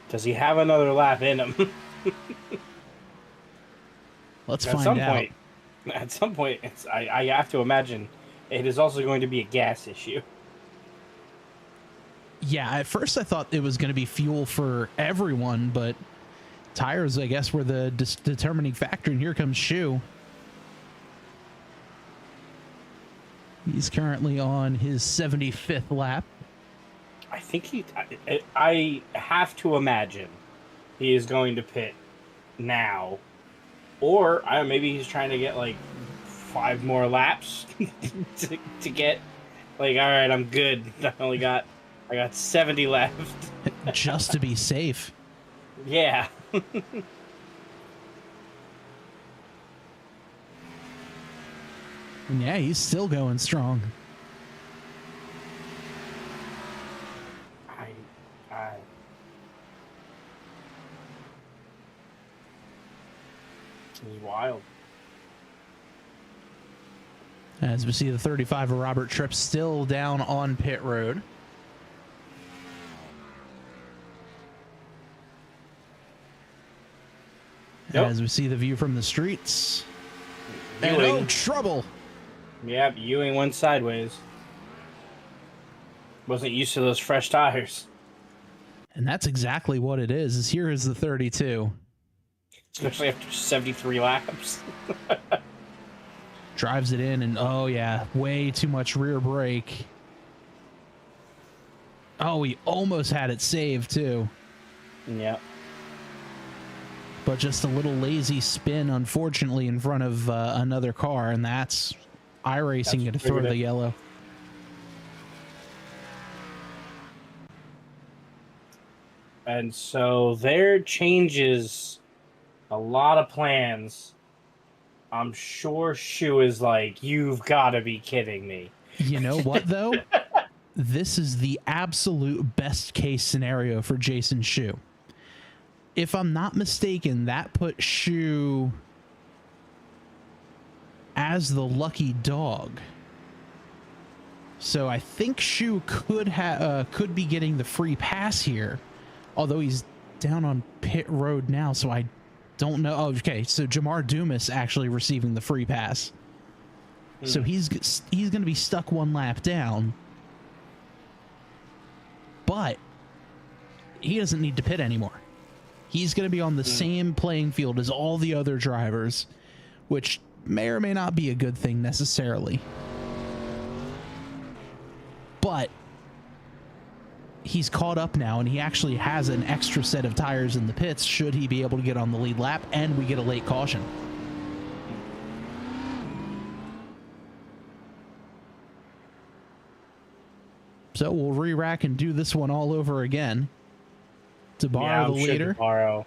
S1: Does he have another lap in him?
S2: Let's find out.
S1: At some point, I have to imagine it is also going to be a gas issue.
S2: Yeah, at first I thought it was going to be fuel for everyone, but tires, I guess, were the determining factor. And here comes Schue. He's currently on his 75th lap.
S1: I think I have to imagine he is going to pit now. Or maybe he's trying to get like 5 more laps to get like, all right, I'm good. I got 70 left.
S2: Just to be safe.
S1: Yeah.
S2: And yeah, he's still going strong.
S1: He's wild.
S2: As we see the 35 of Robert Tripp still down on pit road.
S1: Yep.
S2: As we see the view from the streets.
S1: Ewing.
S2: And oh, trouble.
S1: Yep, Ewing went sideways. Wasn't used to those fresh tires.
S2: And that's exactly what it is here is the 32.
S1: Especially after 73 laps.
S2: Drives it in and, oh yeah, way too much rear brake. Oh, he almost had it saved too.
S1: Yep.
S2: But just a little lazy spin, unfortunately, in front of another car, and that's iRacing going to throw the yellow.
S1: And so there changes a lot of plans. I'm sure Schue is like, you've got to be kidding me.
S2: You know what, though? This is the absolute best case scenario for Jason Schue. If I'm not mistaken, that put Schue as the lucky dog. So I think Schue could be getting the free pass here, although he's down on pit road now, so I don't know. Oh, okay, so Jamar Dumas actually receiving the free pass. So he's going to be stuck 1 lap down, but he doesn't need to pit anymore. He's going to be on the same playing field as all the other drivers, which may or may not be a good thing necessarily. But he's caught up now, and he actually has an extra set of tires in the pits should he be able to get on the lead lap, and we get a late caution. So we'll re-rack and do this one all over again. To borrow the leader.
S1: To borrow.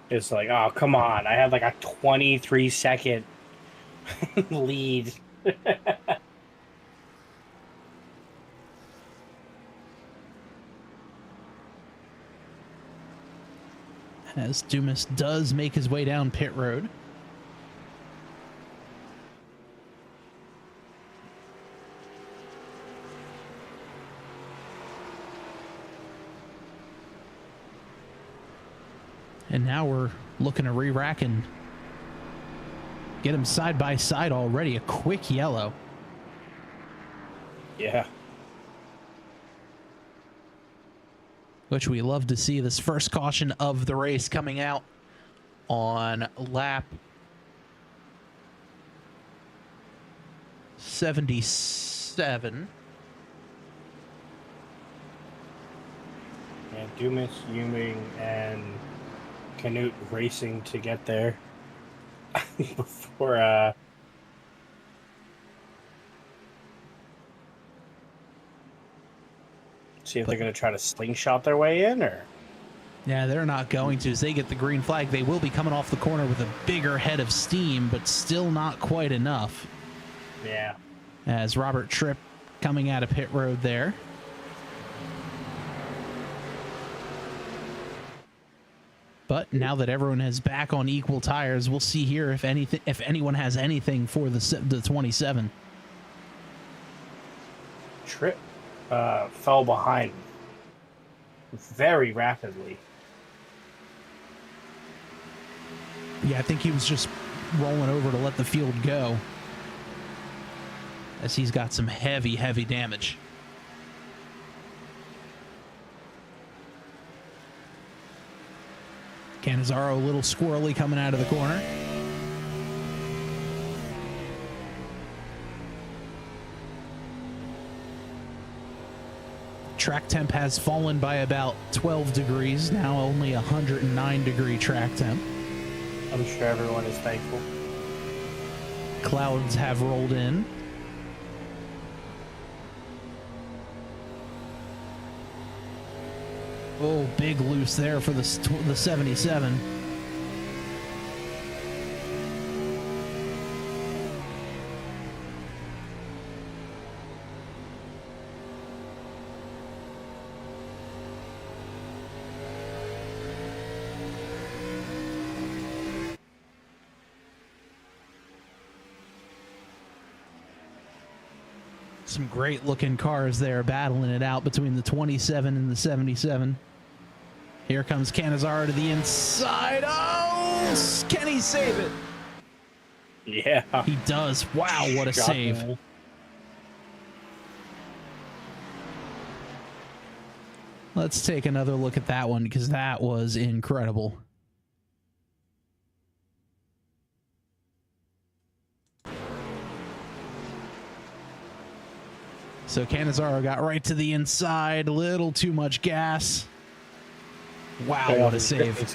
S1: It's like, oh, come on. I had like a 23-second lead.
S2: As Dumas does make his way down pit road. And now we're looking to re-rack and get them side by side already. A quick yellow.
S1: Yeah.
S2: Which we love to see, this first caution of the race coming out on lap 77.
S1: Yeah, Dumas, Ewing, and Canute racing to get there before see if they're going to try to slingshot their way in, or
S2: yeah, they're not going to. As they get the green flag, they will be coming off the corner with a bigger head of steam, but still not quite enough.
S1: Yeah.
S2: As Robert Tripp coming out of pit road there. But now that everyone is back on equal tires, we'll see here if anyone has anything for the 27.
S1: Tripp fell behind very rapidly.
S2: Yeah, I think he was just rolling over to let the field go, as he's got some heavy damage. Cannizzaro a little squirrely coming out of the corner. Track temp has fallen by about 12 degrees, now only 109 degree track temp.
S1: I'm sure everyone is thankful.
S2: Clouds have rolled in. Oh, big loose there for the 77. Some great looking cars there battling it out between the 27 and the 77. Here comes Cannizzaro to the inside. Oh, can he save it?
S1: Yeah.
S2: He does. Wow, what a save. Let's take another look at that one, because that was incredible. So Cannizzaro got right to the inside, a little too much gas. Wow, what a save.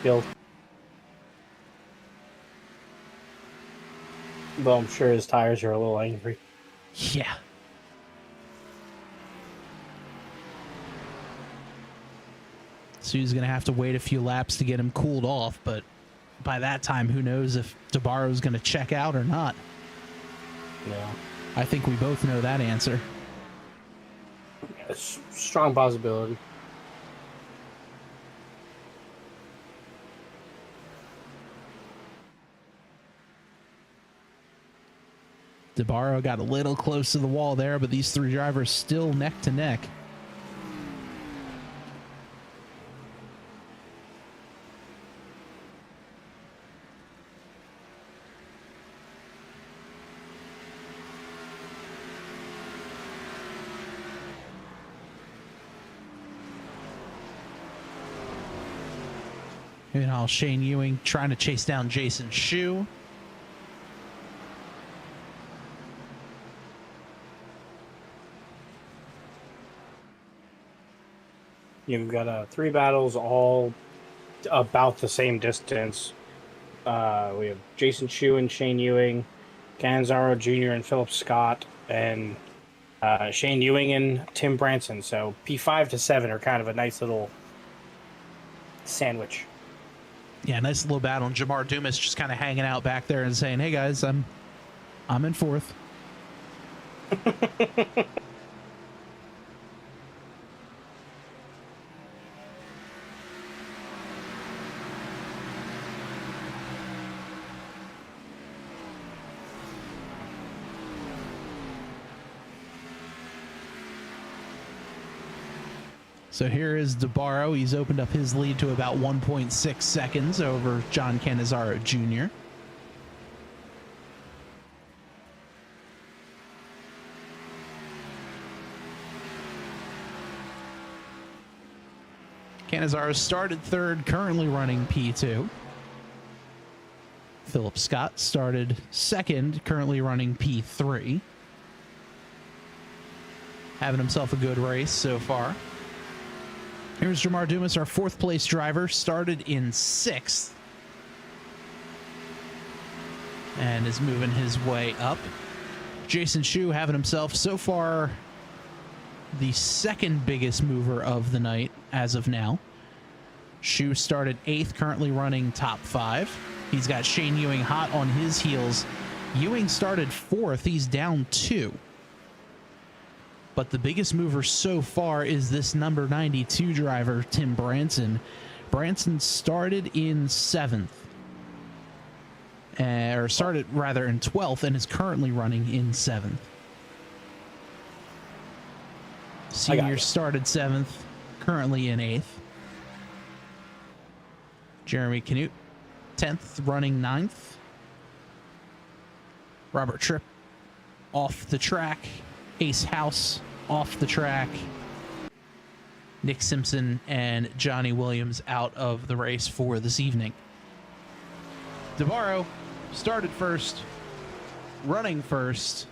S1: Well, I'm sure his tires are a little angry.
S2: Yeah. So he's going to have to wait a few laps to get him cooled off, but by that time, who knows if DeBarro's going to check out or not.
S1: Yeah.
S2: I think we both know that answer.
S1: It's a strong possibility.
S2: DeBarro got a little close to the wall there, but these three drivers still neck to neck. Meanwhile, Shane Ewing trying to chase down Jason Schue.
S1: You've got 3 battles, all about the same distance. We have Jason Schue and Shane Ewing, Canzaro Jr. and Philip Scott, and Shane Ewing and Tim Branson. So P5 to 7 are kind of a nice little sandwich.
S2: Yeah, nice little battle. And Jamar Dumas just kind of hanging out back there and saying, "Hey guys, I'm in fourth." So here is DeBarro. He's opened up his lead to about 1.6 seconds over John Cannizzaro Jr. Cannizzaro started third, currently running P2. Philip Scott started second, currently running P3. Having himself a good race so far. Here's Jamar Dumas, our fourth place driver, started in sixth and is moving his way up. Jason Schue having himself so far the second biggest mover of the night as of now. Schue started eighth, currently running top 5. He's got Shane Ewing hot on his heels. Ewing started fourth, he's down 2. But the biggest mover so far is this number 92 driver, Tim Branson. Branson started in 7th. Or started, rather, in 12th and is currently running in 7th. Senior started 7th, currently in 8th. Jeremy Canute, 10th, running 9th. Robert Tripp off the track. Ace House off the track. Nick Simpson and Johnny Williams out of the race for this evening. DeBarro started first, running first,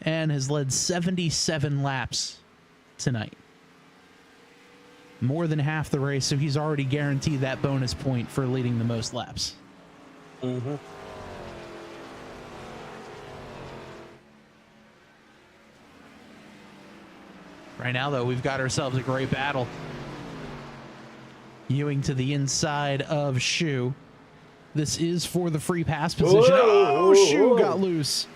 S2: and has led 77 laps tonight. More than half the race, so he's already guaranteed that bonus point for leading the most laps.
S1: Mm-hmm.
S2: Right now, though, we've got ourselves a great battle. Ewing to the inside of Schue. This is for the free pass position. Oh, Schue got loose.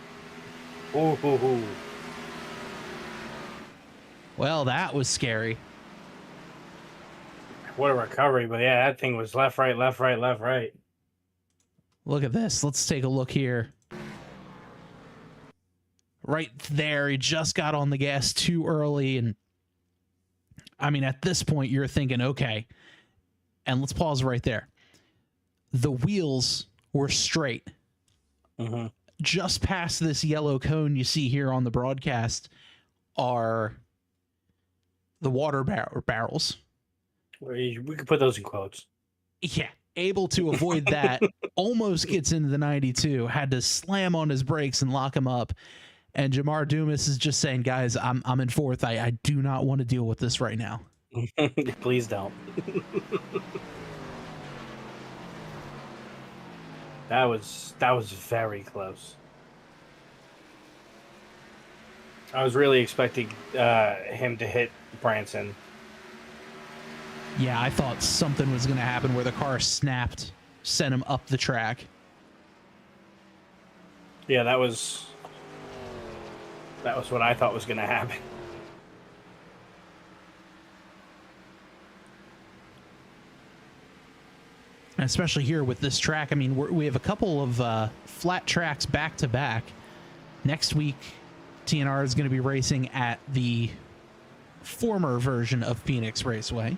S2: Well, that was scary.
S1: What a recovery, but yeah, that thing was left, right, left, right, left, right.
S2: Look at this. Let's take a look here. Right there, he just got on the gas too early, and I mean, at this point, you're thinking, okay, and let's pause right there. The wheels were straight.
S1: Mm-hmm.
S2: Just past this yellow cone you see here on the broadcast are the water barrels.
S1: We could put those in quotes.
S2: Yeah, able to avoid that. Almost gets into the 92. Had to slam on his brakes and lock him up. And Jamar Dumas is just saying, guys, I'm in fourth. I do not want to deal with this right now.
S1: Please don't. That was very close. I was really expecting him to hit Branson.
S2: Yeah, I thought something was going to happen where the car snapped, sent him up the track.
S1: Yeah, that was what I thought was going to happen.
S2: Especially here with this track. I mean, we have a couple of flat tracks back to back. Next week, TNR is going to be racing at the former version of Phoenix Raceway.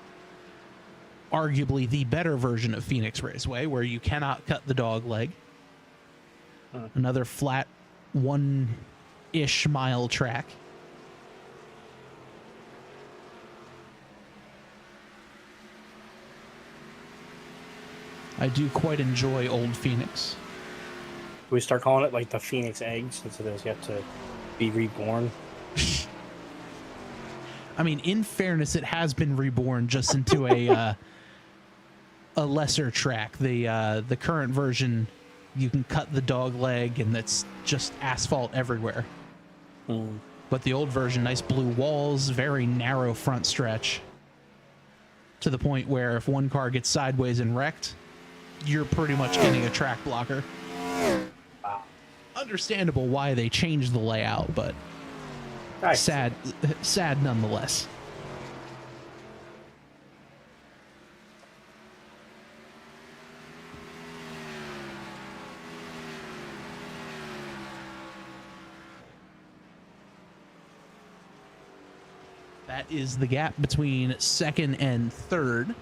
S2: Arguably the better version of Phoenix Raceway, where you cannot cut the dog leg. Another flat 1-ish mile track. I do quite enjoy Old Phoenix.
S1: We start calling it like the Phoenix Egg since it has yet to be reborn.
S2: I mean, in fairness, it has been reborn just into a lesser track. The current version, you can cut the dog leg, and that's just asphalt everywhere. But the old version, nice blue walls, very narrow front stretch, to the point where if one car gets sideways and wrecked, you're pretty much getting a track blocker. Understandable why they changed the layout, but
S1: Nice.
S2: sad nonetheless. That is the gap between second and third.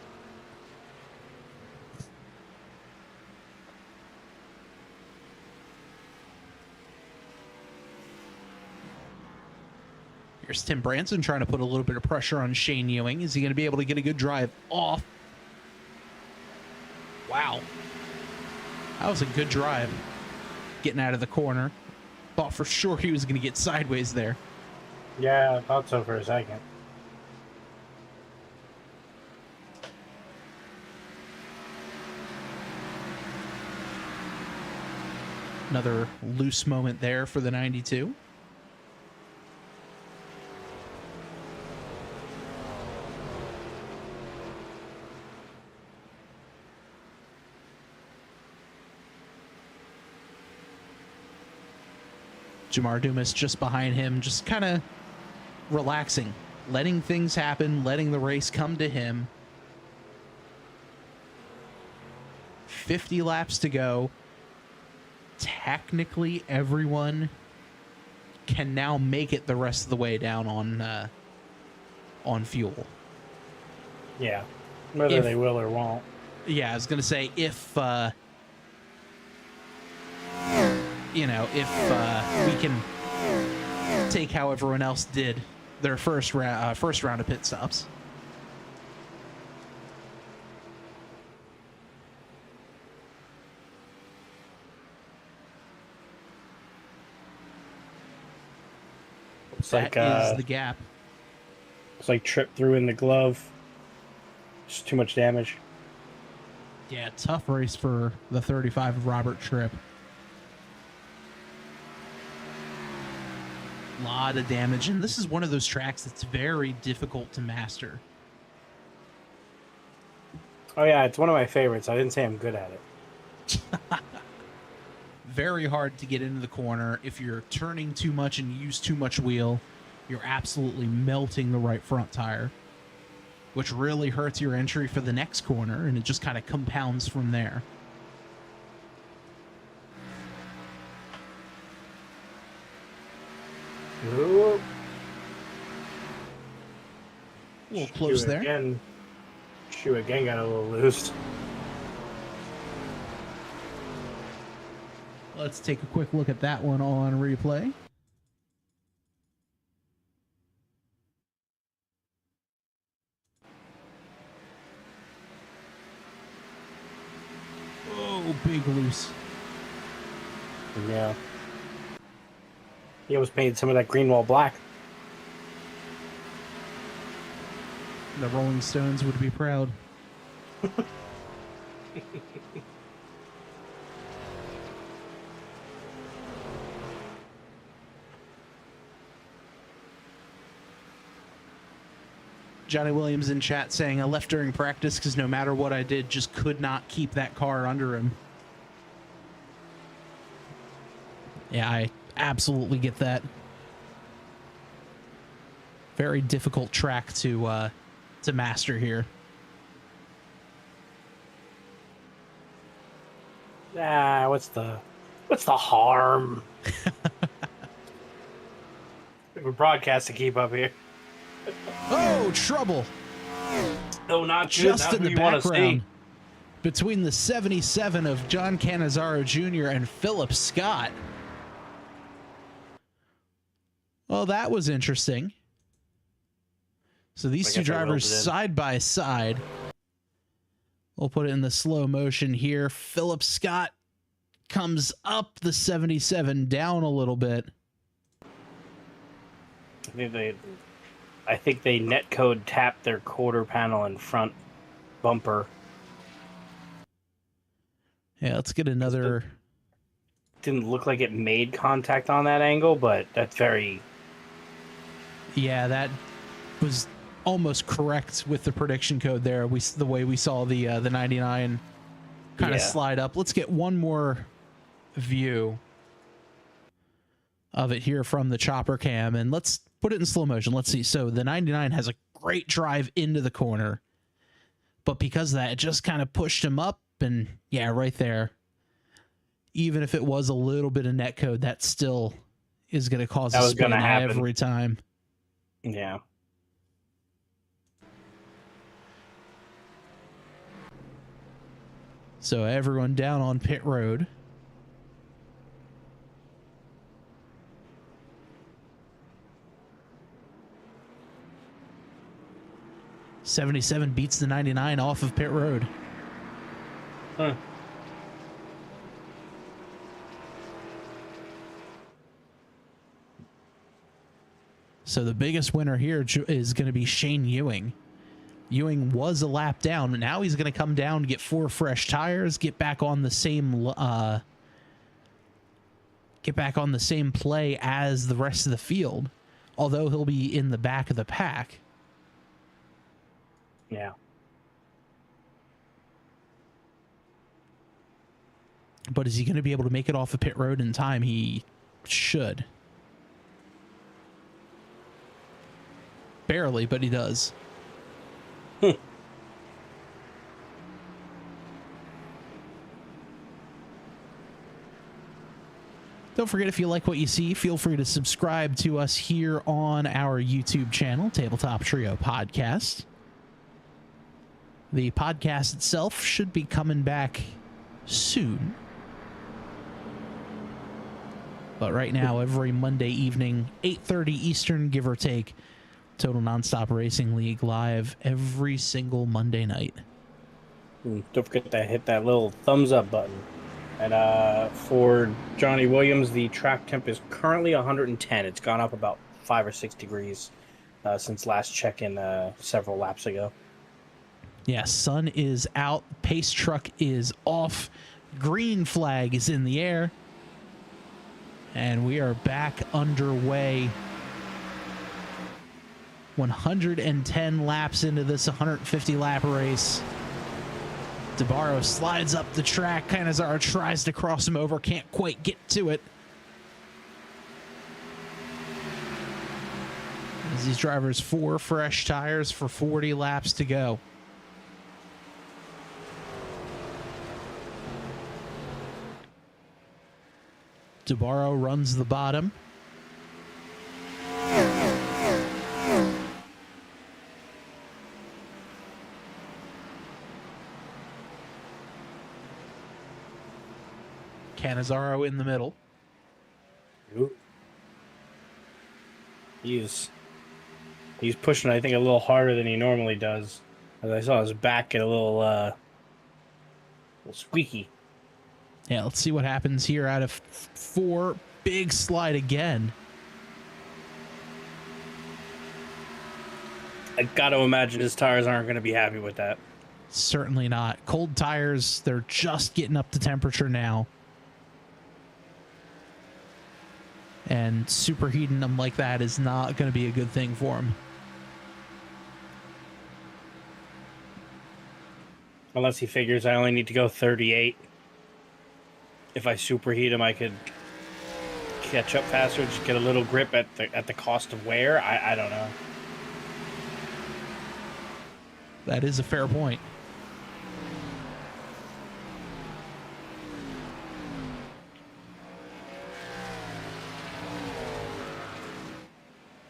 S2: Here's Tim Branson trying to put a little bit of pressure on Shane Ewing. Is he going to be able to get a good drive off? Wow. That was a good drive. Getting out of the corner. Thought for sure he was going to get sideways there.
S1: Yeah, I thought so for a second.
S2: Another loose moment there for the 92. Jamar Dumas just behind him, just kind of relaxing, letting things happen, letting the race come to him. 50 laps to go. Technically, everyone can now make it the rest of the way down on fuel.
S1: Yeah, whether they will or won't.
S2: Yeah, I was gonna say if we can take how everyone else did their first round of pit stops. That is the gap.
S1: It's like tripped through in the glove. Just too much damage.
S2: Yeah, tough race for the 35 of Robert Tripp. A lot of damage, and this is one of those tracks that's very difficult to master.
S1: Oh yeah, it's one of my favorites. I didn't say I'm good at it.
S2: Very hard to get into the corner. If you're turning too much and use too much wheel, you're absolutely melting the right front tire, which really hurts your entry for the next corner, and it just kind of compounds from there.
S1: Ooh.
S2: A little close there.
S1: Schue again got a little loose.
S2: Let's take a quick look at that one on replay. Oh, big loose.
S1: Yeah. He almost painted some of that green wall black.
S2: The Rolling Stones would be proud. Johnny Williams in chat saying, I left during practice because no matter what I did, just could not keep that car under him. Yeah, I absolutely get that. Very difficult track to master here.
S1: Ah, what's the harm? We have a broadcast to keep up here.
S2: Oh, trouble.
S1: Oh, not
S2: just
S1: good.
S2: in the background between the 77 of John Cannizzaro Jr. and Philip Scott. Well, that was interesting. So these two drivers side by side. We'll put it in the slow motion here. Philip Scott comes up the 77, down a little bit.
S1: I think I think they netcode tapped their quarter panel and front bumper.
S2: Yeah, let's get another.
S1: Didn't look like it made contact on that angle, but that's very.
S2: Yeah, that was almost correct with the prediction code there. The way we saw the 99 kind of slide up. Let's get one more view of it here from the chopper cam, and let's put it in slow motion. Let's see. So the 99 has a great drive into the corner, but because of that, it just kind of pushed him up, and yeah, right there. Even if it was a little bit of netcode, that still is going to cause a spin every time.
S1: Yeah.
S2: So everyone down on pit road. '77 beats the 99 off of pit road.
S1: Huh.
S2: So the biggest winner here is going to be Shane Ewing. Ewing was a lap down, but now he's going to come down, get 4 fresh tires, get back on the same play as the rest of the field. Although he'll be in the back of the pack.
S1: Yeah.
S2: But is he going to be able to make it off of pit road in time? He should. Barely, but he does. Don't forget, if you like what you see, feel free to subscribe to us here on our YouTube channel, Tabletop Trio Podcast. The podcast itself should be coming back soon. But right now, every Monday evening, 8:30 Eastern, give or take, Total Nonstop Racing League live every single Monday night.
S1: Don't forget to hit that little thumbs up button. And for Johnny Williams, the track temp is currently 110. It's gone up about 5 or 6 degrees since last check-in several laps ago.
S2: Yeah, sun is out. Pace truck is off. Green flag is in the air. And we are back underway. 110 laps into this 150-lap race. DeBarro slides up the track. Canizaro tries to cross him over. Can't quite get to it. As these drivers 4 fresh tires for 40 laps to go. DeBarro runs the bottom. Canizaro in the middle.
S1: He's pushing, I think, a little harder than he normally does. As I saw his back get a little squeaky.
S2: Yeah, let's see what happens here out of 4. Big slide again.
S1: I got to imagine his tires aren't going to be happy with that.
S2: Certainly not. Cold tires, they're just getting up to temperature now. And superheating them like that is not going to be a good thing for him.
S1: Unless he figures I only need to go 38. If I superheat him, I could catch up faster, just get a little grip at the cost of wear. I don't know.
S2: That is a fair point.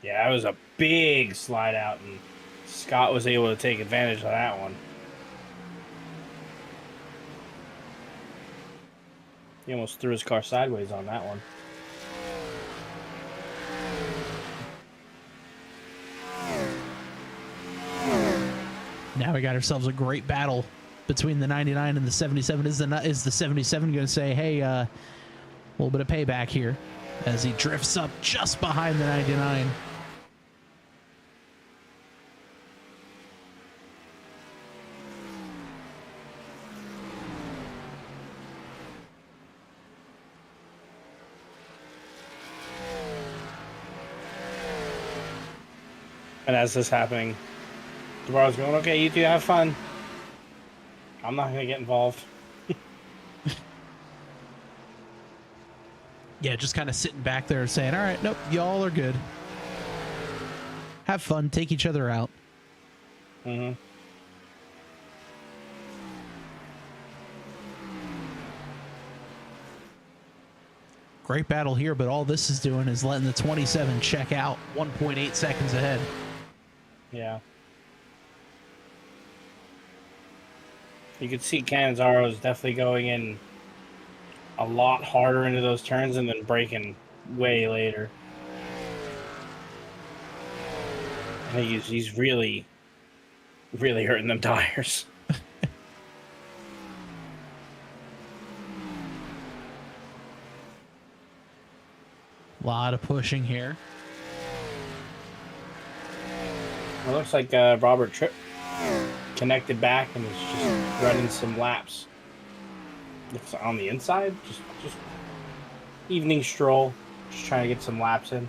S1: Yeah, that was a big slide out, and Scott was able to take advantage of that one. He almost threw his car sideways on that one.
S2: Now we got ourselves a great battle between the 99 and the 77. Is the 77 going to say, hey, a little bit of payback here, as he drifts up just behind the 99.
S1: And as this happening, DeBar's going, okay, you two have fun. I'm not going to get involved.
S2: Yeah, just kind of sitting back there saying, all right, nope, y'all are good. Have fun, take each other out.
S1: Mm-hmm.
S2: Great battle here, but all this is doing is letting the 27 check out 1.8 seconds ahead.
S1: Yeah. You could see Cannizzaro is definitely going in a lot harder into those turns and then braking way later. I think he's really, really hurting them tires.
S2: A lot of pushing here.
S1: It looks like Robert Tripp connected back and is just running some laps. Looks on the inside, just evening stroll, just trying to get some laps in.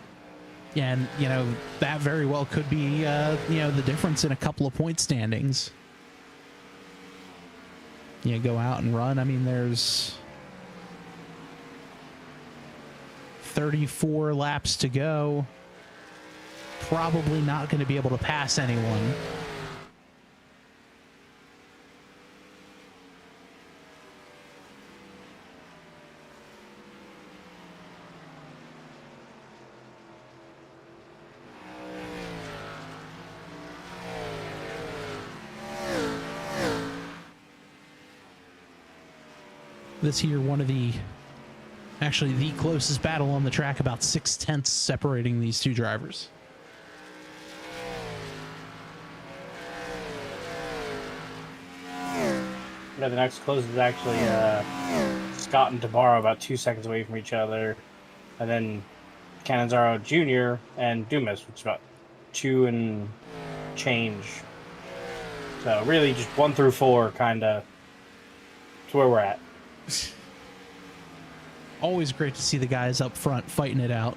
S2: Yeah, and, you know, that very well could be, you know, the difference in a couple of point standings. You go out and run. I mean, there's 34 laps to go. Probably not going to be able to pass anyone. This here, one of the, actually the closest battle on the track, about 6/10 separating these two drivers.
S1: Yeah, the next closest is actually Scott and DeBarro, about 2 seconds away from each other, and then Cannizzaro Jr. and Dumas, which is about 2 and change. So really, just 1 through 4, kind of, to where we're at.
S2: Always great to see the guys up front fighting it out.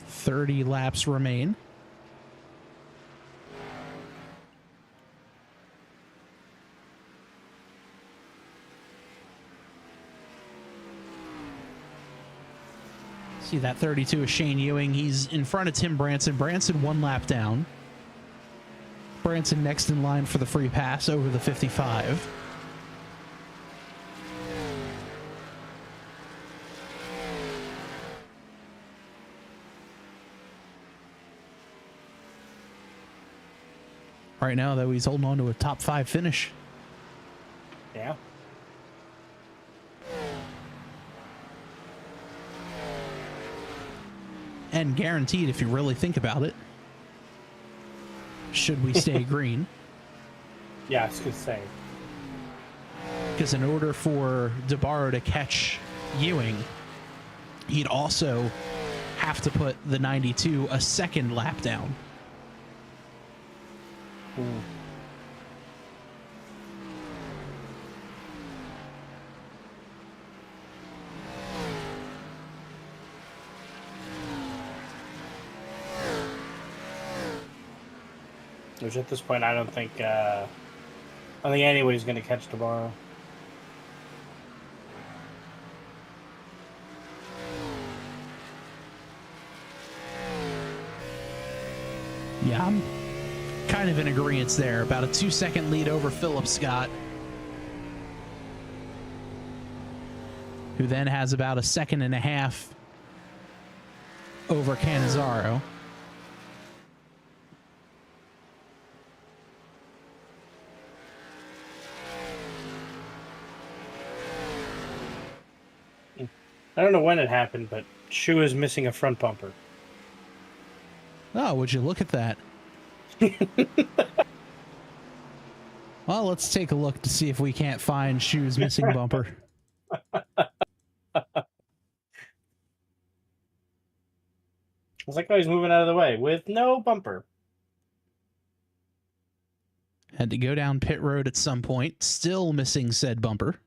S2: "30 laps remain." See that 32 is Shane Ewing. He's in front of Tim Branson. Branson 1 lap down. Branson next in line for the free pass over the 55. Right now, though, he's holding on to a top 5 finish.
S1: Yeah.
S2: And guaranteed, if you really think about it, should we stay green.
S1: Yeah, I was going to say.
S2: Because in order for DeBarro to catch Ewing, he'd also have to put the 92 a second lap down.
S1: Ooh. Which at this point, I don't think anybody's going to catch DeBarro.
S2: Yeah, I'm kind of in agreement there. About a 2-second lead over Philip Scott, who then has about a 1.5 seconds over Cannizzaro.
S1: I don't know when it happened, but Schue is missing a front bumper.
S2: Oh, would you look at that? Well, let's take a look to see if we can't find Schue's missing bumper.
S1: It's was like, oh, he's moving out of the way with no bumper.
S2: Had to go down pit road at some point, still missing said bumper.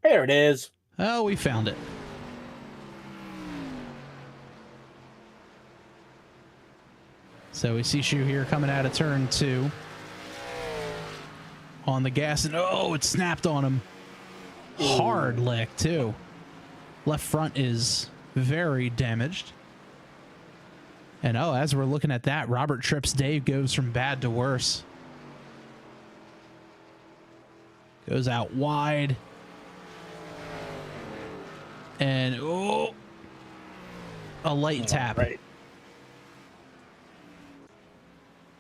S1: There it is.
S2: Oh, we found it. So we see Schue here coming out of turn 2. On the gas, and oh, it snapped on him. Hard lick, too. Left front is very damaged. And oh, as we're looking at that, Robert Tripp's day goes from bad to worse. Goes out wide. And oh, a light tap.
S1: Right.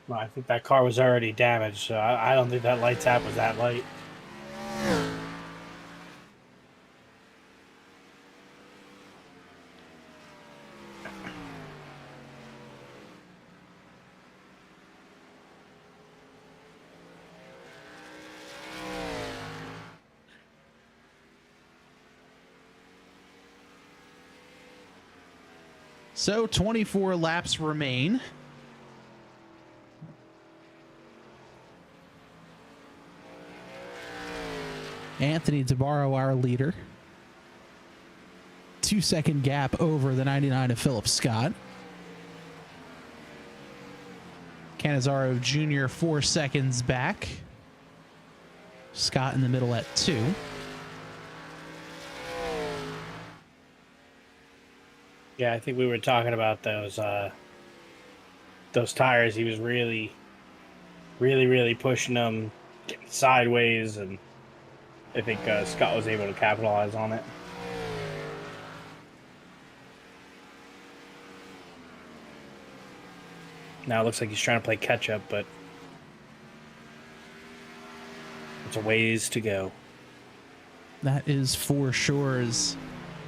S1: Well, I think that car was already damaged, so I don't think that light tap was that light.
S2: So 24 laps remain. Anthony DeBarro, our leader. 2-second gap over the 99 of Philip Scott. Cannizzaro Jr. 4 seconds back. Scott in the middle at 2.
S1: Yeah, I think we were talking about those tires. He was really pushing them, getting sideways, and I think Scott was able to capitalize on it. Now it looks like he's trying to play catch up, but it's a ways to go.
S2: That is for sure. As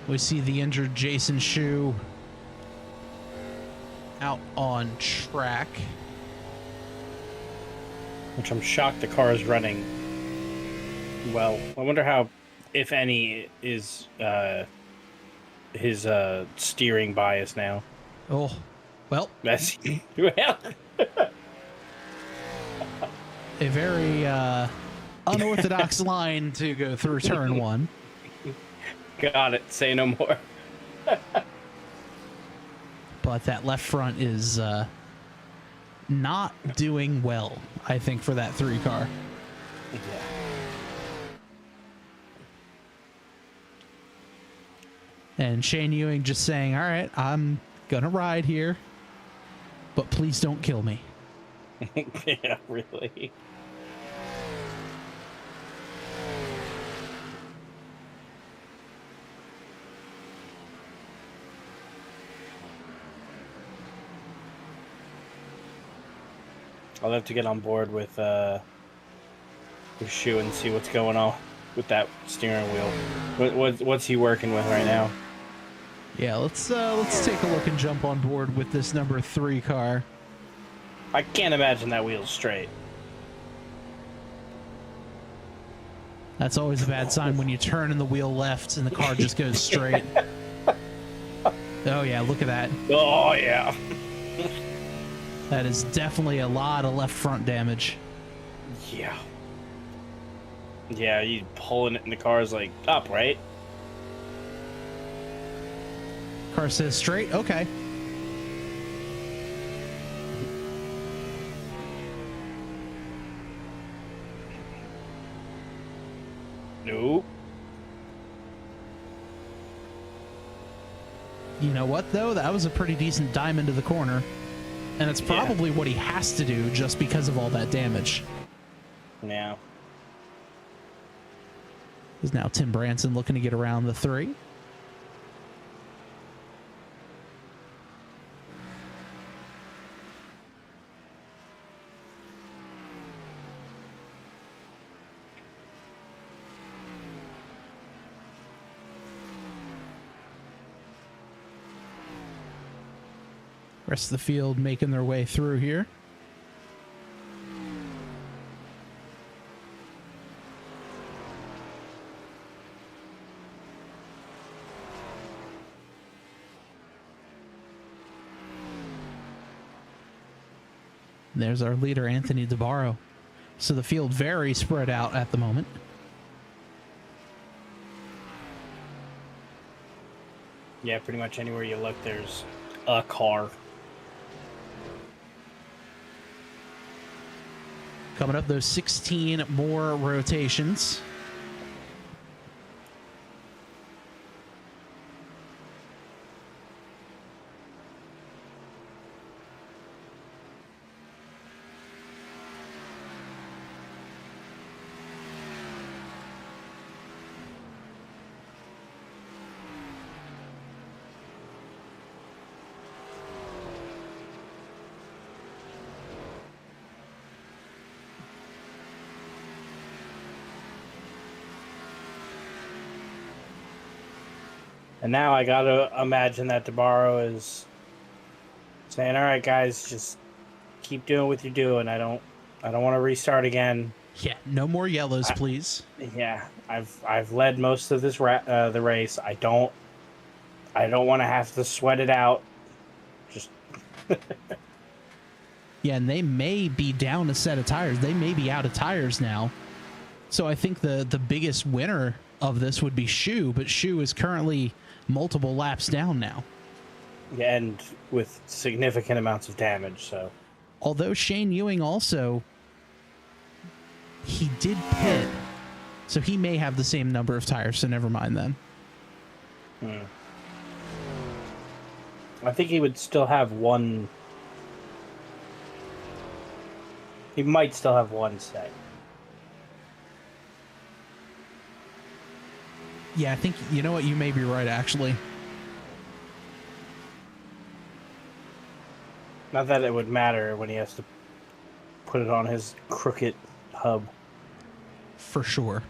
S2: we see the injured Jason Schue out on track.
S1: Which I'm shocked the car is running well. I wonder how, if any, is his steering bias now.
S2: Oh, well.
S1: That's well.
S2: A very unorthodox line to go through turn 1.
S1: Got it. Say no more.
S2: But that left front is not doing well, I think, for that 3 car.
S1: Yeah.
S2: And Shane Ewing just saying, all right, I'm going to ride here, but please don't kill me.
S1: Yeah, really. I'll have to get on board with Schue and see what's going on with that steering wheel. What's he working with right now?
S2: Yeah, let's take a look and jump on board with this number 3 car.
S1: I can't imagine that wheel's straight.
S2: That's always a bad sign when you turn and the wheel left and the car just goes straight. Oh yeah, look at that.
S1: Oh yeah.
S2: That is definitely a lot of left front damage.
S1: Yeah. Yeah, you pulling it and the car's like up, right?
S2: Car says straight. Okay.
S1: Nope.
S2: You know what, though? That was a pretty decent dime into the corner. And it's probably what he has to do just because of all that damage.
S1: Yeah.
S2: Is now Tim Branson looking to get around the 3. Rest of the field making their way through here. There's our leader, Anthony DeBarro. So the field very spread out at the moment.
S1: Yeah, pretty much anywhere you look, there's a car.
S2: Coming up, those 16 more rotations.
S1: And now I gotta imagine that DeBarro is saying, "All right, guys, just keep doing what you're doing. I don't want to restart again.
S2: Yeah, no more yellows, please.
S1: Yeah, I've led most of this the race. I don't want to have to sweat it out. Just
S2: Yeah, and they may be down a set of tires. They may be out of tires now. So I think the biggest winner of this would be Schue, but Schue is currently multiple laps down now.
S1: yeah, and with significant amounts of damage. So,
S2: Although Shane Ewing also, he did pit, so he may have the same number of tires, so never mind then.
S1: I think he would still have one. He might still have one set.
S2: Yeah, I think, you know what, you may be right, actually.
S1: Not that it would matter when he has to put it on his crooked hub.
S2: For sure.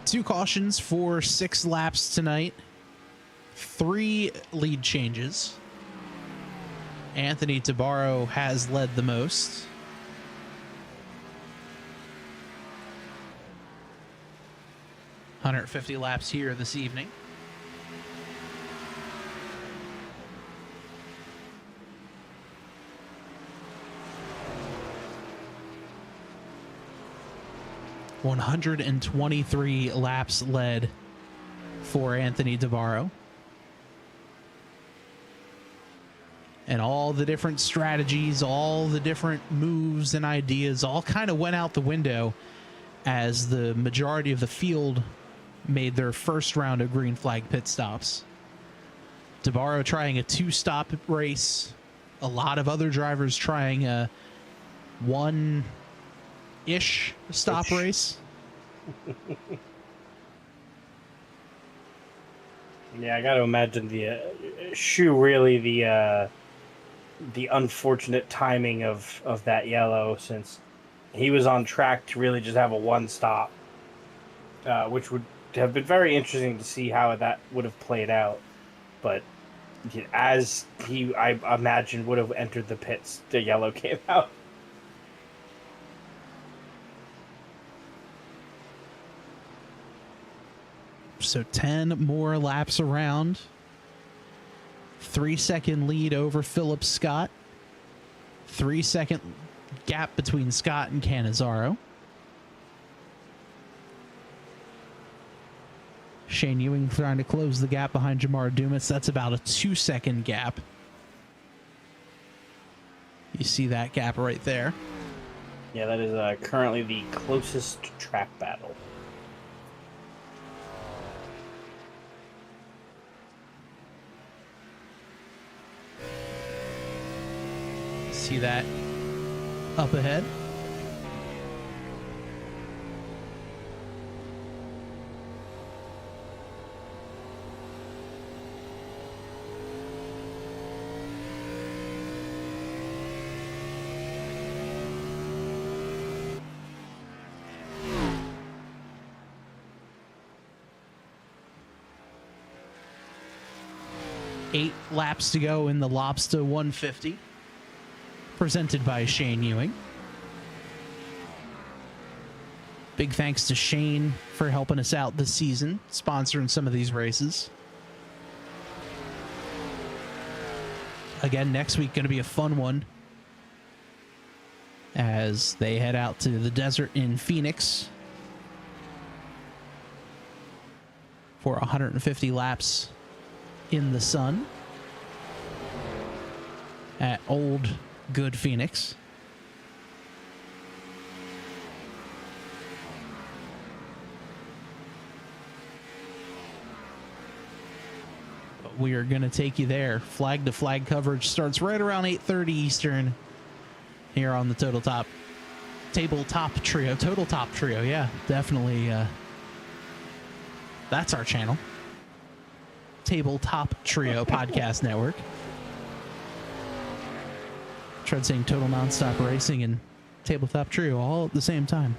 S2: 2 cautions for 6 laps tonight. 3 lead changes. Anthony DeBarro has led the most. $150 laps here this evening. $123 laps led for Anthony DeBarro. And all the different strategies, all the different moves and ideas all kind of went out the window as the majority of the field made their first round of green flag pit stops. DeBarro trying a 2-stop race. A lot of other drivers trying a 1-ish stop race.
S1: Yeah, I got to imagine the Schue really the unfortunate timing of that yellow, since he was on track to really just have a 1-stop, which would have been very interesting to see how that would have played out. But as he, I imagine, would have entered the pits, the yellow came out.
S2: So 10 more laps around. 3-second lead over Philip Scott. 3-second gap between Scott and Cannizzaro. Shane Ewing trying to close the gap behind Jamar Dumas. That's about a 2-second gap. You see that gap right there.
S1: Yeah, that is currently the closest track battle.
S2: See that up ahead? Eight laps to go in the Lobster 150. Presented by Shane Ewing. Big thanks to Shane for helping us out this season, sponsoring some of these races. Again, next week going to be a fun one. as they head out to the desert in Phoenix for 150 laps in the sun at old good Phoenix. But we are going to take you there. Flag to flag coverage starts right around 8:30 Eastern here on the Total Top Trio. Yeah, definitely. That's our channel. Tabletop Trio Podcast Network. Tried saying Total Nonstop Racing and Tabletop Trio all at the same time.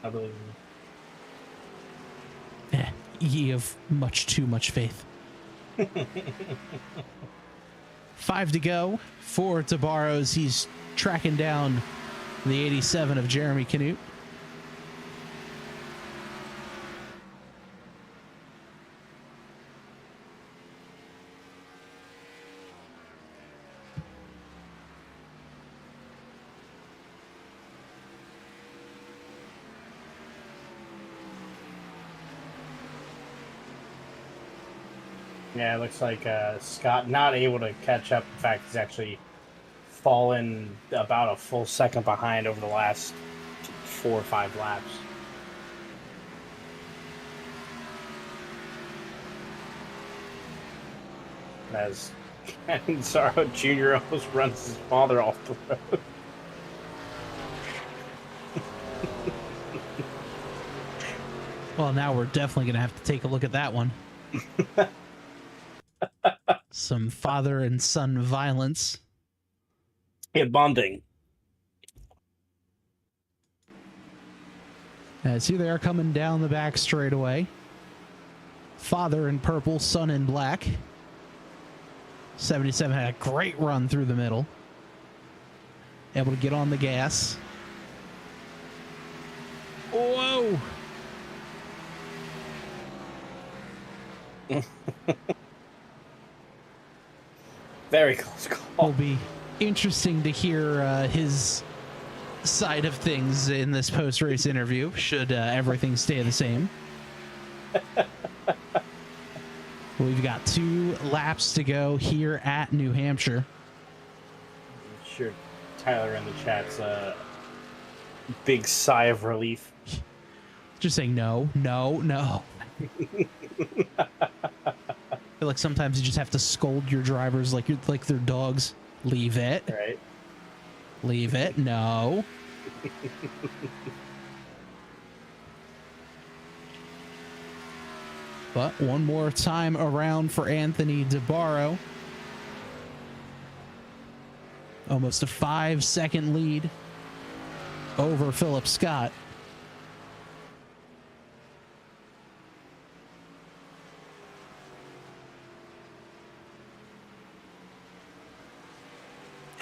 S1: I believe
S2: Ye of much too much faith. 5 to go for Tabaros. He's tracking down the 87 of Jeremy Canute.
S1: Yeah, it looks like Scott not able to catch up. In fact, he's actually fallen about a full second behind over the last 4 or 5 laps. As Canzaro Jr. almost runs his father off the road.
S2: Well, now we're definitely going to have to take a look at that one. Some father and son violence.
S1: Yeah, bonding.
S2: As here they are coming down the back straightaway. Father in purple, son in black. 77 had a great run through the middle. Able to get on the gas. Whoa!
S1: Very close call.
S2: Will be interesting to hear his side of things in this post-race interview, should everything stay the same. We've got 2 laps to go here at New Hampshire.
S1: I'm sure Tyler in the chat's big sigh of relief.
S2: Just saying no. I feel like sometimes you just have to scold your drivers like they're dogs. Leave it.
S1: Right.
S2: Leave it. No. But one more time around for Anthony DeBarro. Almost a 5-second lead over Philip Scott.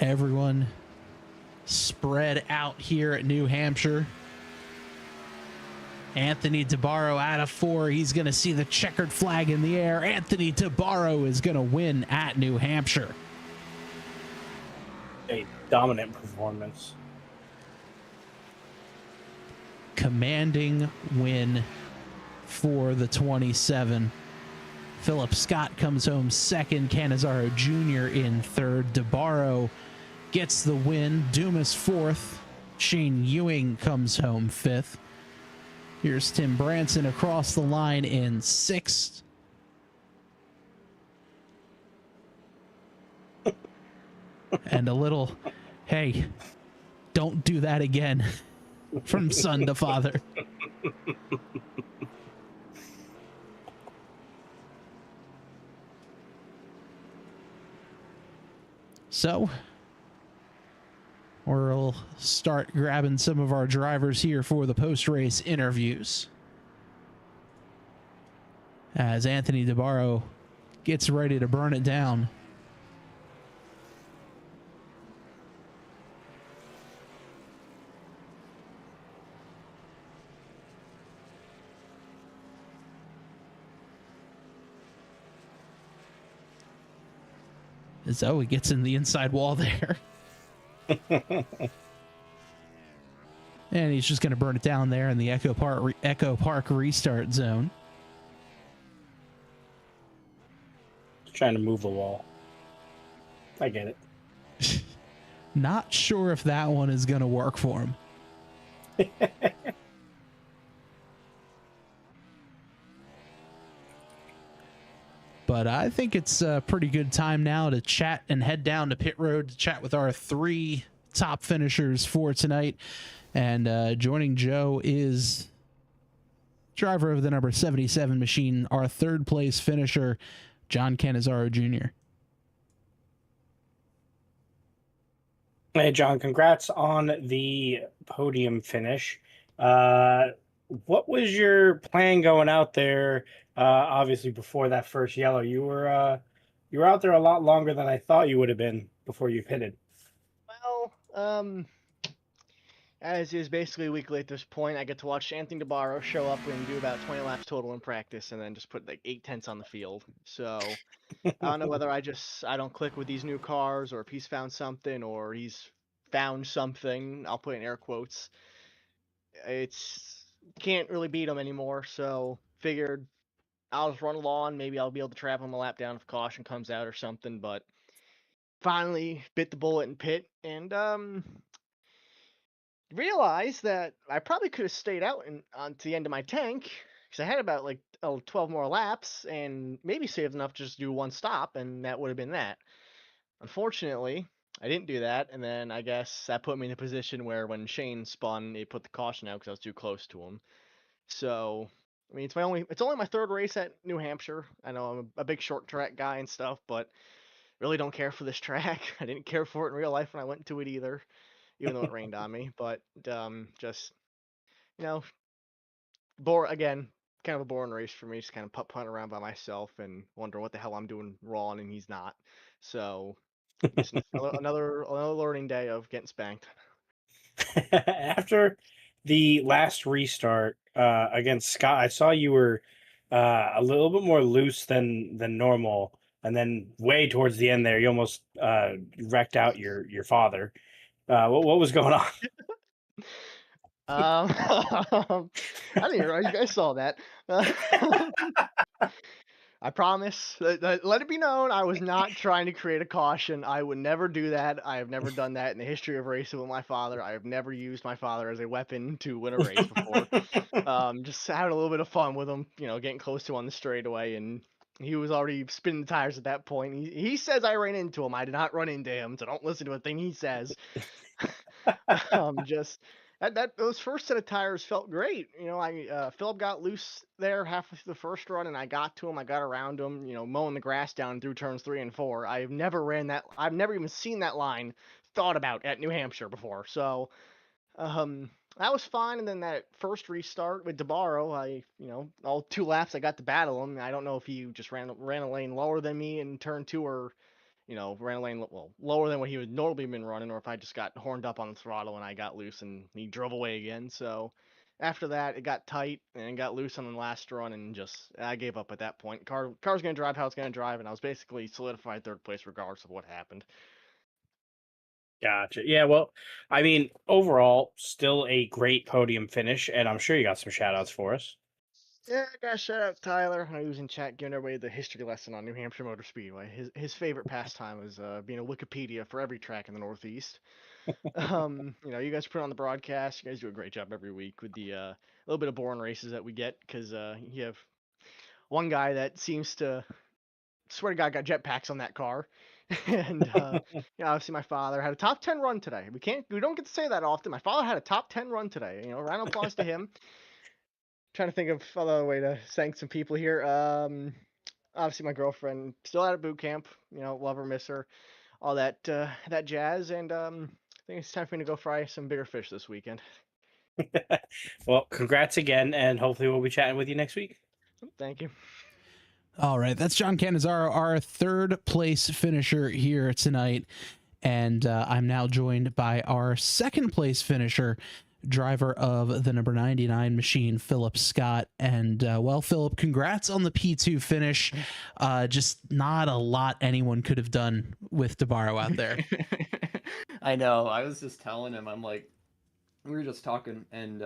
S2: Everyone spread out here at New Hampshire. Anthony DeBarro out of 4. He's going to see the checkered flag in the air. Anthony DeBarro is going to win at New Hampshire.
S1: A dominant performance.
S2: Commanding win for the 27. Philip Scott comes home second. Canizaro Jr. in third. DeBarro gets the win. Dumas fourth. Shane Ewing comes home fifth. Here's Tim Branson across the line in sixth. And a little, hey, don't do that again from son to father. So we'll start grabbing some of our drivers here for the post-race interviews as Anthony DeBarro gets ready to burn it down. Zoe gets in the inside wall there. And he's just going to burn it down there in the Echo Park restart zone.
S1: Trying to move the wall. I get it.
S2: Not sure if that one is going to work for him. But I think it's a pretty good time now to chat and head down to pit road to chat with our 3 top finishers for tonight. And joining Joe is driver of the number 77 machine, our 3rd place finisher, John Cannizzaro Jr.
S1: Hey, John, congrats on the podium finish. What was your plan going out there? Obviously, before that first yellow, you were out there a lot longer than I thought you would have been before you pitted.
S3: Well, as is basically weekly at this point, I get to watch Anthony DeBarro show up and do about 20 laps total in practice, and then just put like 8/10 on the field. So I don't know whether I don't click with these new cars, or if he's found something, or he's found something. I'll put in air quotes. Can't really beat him anymore, so figured I'll just run along. Maybe I'll be able to trap him a lap down if caution comes out or something. But finally bit the bullet and pit, and realized that I probably could have stayed out on to the end of my tank, because I had about like 12 more laps and maybe saved enough to just do 1 stop, and that would have been that. Unfortunately, I didn't do that, and then I guess that put me in a position where when Shane spun, it put the caution out because I was too close to him. So, I mean, it's only my 3rd race at New Hampshire. I know I'm a big short track guy and stuff, but really don't care for this track. I didn't care for it in real life when I went to it either, even though it rained on me. But just, again, kind of a boring race for me. Just kind of putt around by myself and wonder what the hell I'm doing wrong, and he's not. So, just another learning day of getting spanked.
S1: After the last restart against Scott, I saw you were a little bit more loose than normal, and then way towards the end there, you almost wrecked out your father. What was going on?
S3: I didn't even know you guys saw that. I promise. Let it be known, I was not trying to create a caution. I would never do that. I have never done that in the history of racing with my father. I have never used my father as a weapon to win a race before. Just having a little bit of fun with him, getting close to on the straightaway, and he was already spinning the tires at that point. He says I ran into him. I did not run into him, so don't listen to a thing he says. Just those first set of tires felt great. Philip got loose there halfway through the first run, and I got to him. I got around him, mowing the grass down through turns 3 and 4. I've never even seen that line thought about at New Hampshire before. So, that was fine. And then that first restart with DeBarro, all 2 laps I got to battle him. I don't know if he just ran a lane lower than me in turn 2, or ran a lane lower than what he would normally been running, or if I just got horned up on the throttle and I got loose and he drove away again. So after that, it got tight and got loose on the last run, and I gave up at that point. Car's gonna drive how it's gonna drive, and I was basically solidified 3rd place regardless of what happened.
S1: Gotcha. Yeah, well, I mean, overall, still a great podium finish, and I'm sure you got some shout outs for us.
S3: Yeah, I got shout out Tyler. I was in chat giving everybody the history lesson on New Hampshire Motor Speedway. His favorite pastime is being a Wikipedia for every track in the Northeast. You guys put on the broadcast. You guys do a great job every week with the little bit of boring races that we get, because you have one guy that seems to swear to God got jetpacks on that car. And obviously my father had a top 10 run today. We don't get to say that often. My father had a top 10 run today. Round of applause to him. Trying to think of other way to thank some people here. Obviously my girlfriend still out of boot camp. Love her, miss her, all that jazz. And I think it's time for me to go fry some bigger fish this weekend.
S1: Well, congrats again, and hopefully we'll be chatting with you next week.
S3: Thank you.
S2: All right, that's John Cannizzaro, our 3rd place finisher here tonight. And I'm now joined by our 2nd place finisher, driver of the number 99 machine, Philip Scott. And well, Philip, congrats on the P2 finish. Just not a lot anyone could have done with DeBarro out there.
S4: I know. I was just telling him, I'm like, we were just talking, and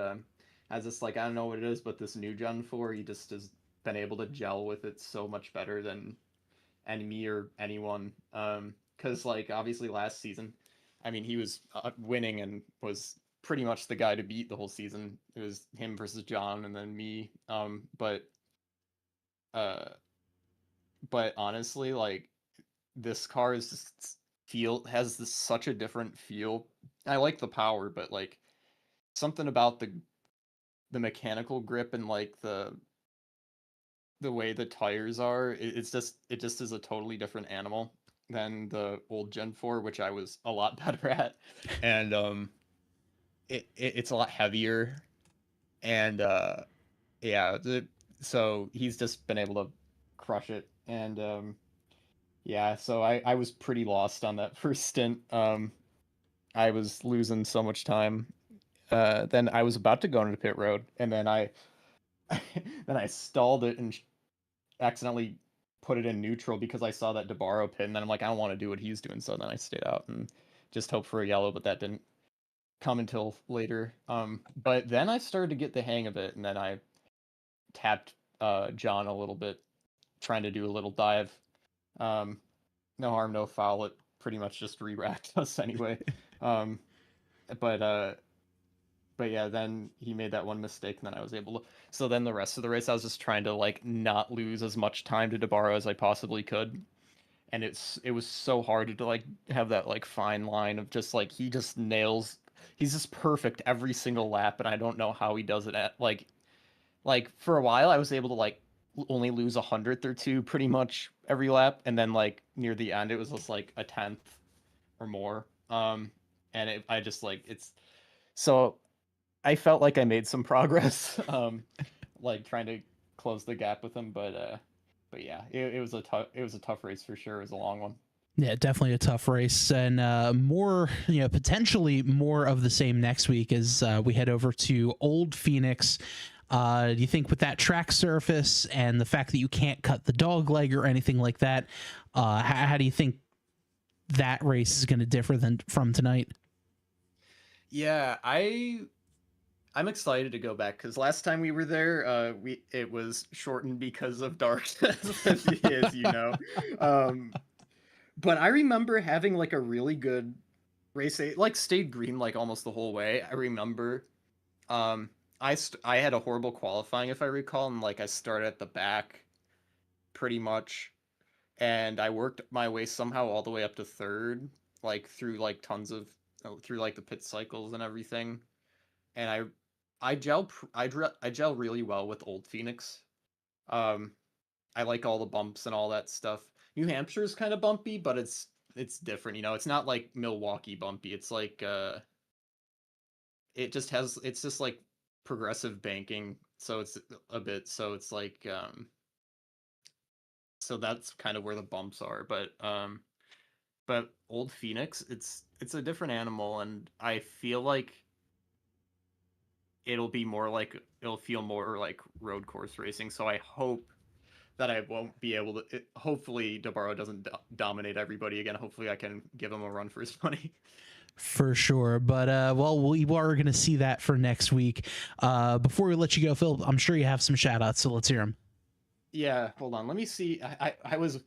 S4: as this, like, I don't know what it is, but this new Gen 4, he just has been able to gel with it so much better than me or anyone. Because, like, obviously last season, I mean, he was winning and was pretty much the guy to beat the whole season. It was him versus John and then me. Uh, but honestly, like, this car is just has this such a different feel. I like the power, but like something about the mechanical grip and like the way the tires are, it just is a totally different animal than the old Gen 4, which I was a lot better at. And it's a lot heavier, and yeah, so he's just been able to crush it. And yeah, so I was pretty lost on that first stint. I was losing so much time. Then I was about to go into pit road, and then I then I stalled it and accidentally put it in neutral because I saw that DeBarro pit, and then I'm like, I don't want to do what he's doing, so then I stayed out and just hoped for a yellow, but that didn't come until later. But then I started to get the hang of it, and then I tapped John a little bit, trying to do a little dive. No harm, no foul. It pretty much just re-racked us anyway. Um, but yeah, then he made that one mistake, and then I was able to. So then the rest of the race, I was just trying to like not lose as much time to DeBarro as I possibly could, and it was so hard to like have that like fine line of just like he just nails. He's just perfect every single lap, and I don't know how he does it at like for a while I was able to like only lose 100th or two pretty much every lap, and then like near the end it was just like a 10th or more. And I just like it's so I felt like I made some progress, like trying to close the gap with him, but yeah, it was a tough race for sure. It was a long one.
S2: Yeah, definitely a tough race, and more, potentially more of the same next week as we head over to Old Phoenix. Do you think with that track surface and the fact that you can't cut the dog leg or anything like that, how do you think that race is going to differ from tonight?
S4: Yeah, I'm excited to go back because last time we were there, it was shortened because of darkness, as you know. But I remember having like a really good race. It like stayed green like almost the whole way. I remember, I had a horrible qualifying if I recall, and like I started at the back, pretty much, and I worked my way somehow all the way up to third, like through like tons of through like the pit cycles and everything, and I gel really well with Old Phoenix. Um, I like all the bumps and all that stuff. New Hampshire is kind of bumpy, but it's different, you know. It's not like Milwaukee bumpy. It's like it's just like progressive banking, so it's a bit so it's like so that's kind of where the bumps are. But Old Phoenix, it's a different animal, and I feel like it'll feel more like road course racing. So I hope that I won't be able to. Hopefully, DeBarro doesn't dominate everybody again. Hopefully, I can give him a run for his money.
S2: For sure, but well, we are going to see that for next week. Before we let you go, Phil, I'm sure you have some shout outs, so let's hear them.
S4: Yeah, hold on. Let me see. I was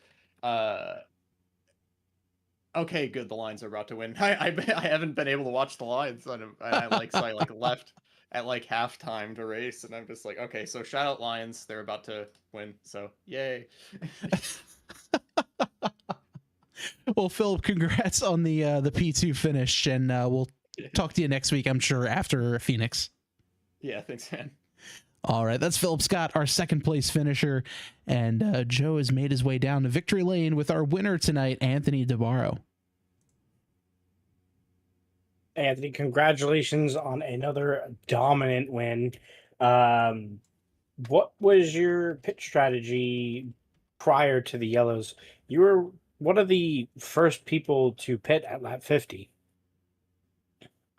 S4: okay, good. The Lions are about to win. I haven't been able to watch the Lions. I like left at like halftime to race, and I'm just like, okay, so shout out Lions. They're about to win. So yay.
S2: Well, Phil, congrats on the P2 finish, and we'll talk to you next week, I'm sure, after Phoenix.
S4: Yeah, thanks, man.
S2: All right, that's Philip Scott, our second place finisher, and Joe has made his way down to victory lane with our winner tonight, Anthony DeBarro.
S1: Anthony, congratulations on another dominant win. What was your pit strategy prior to the yellows? You were one of the first people to pit at lap 50.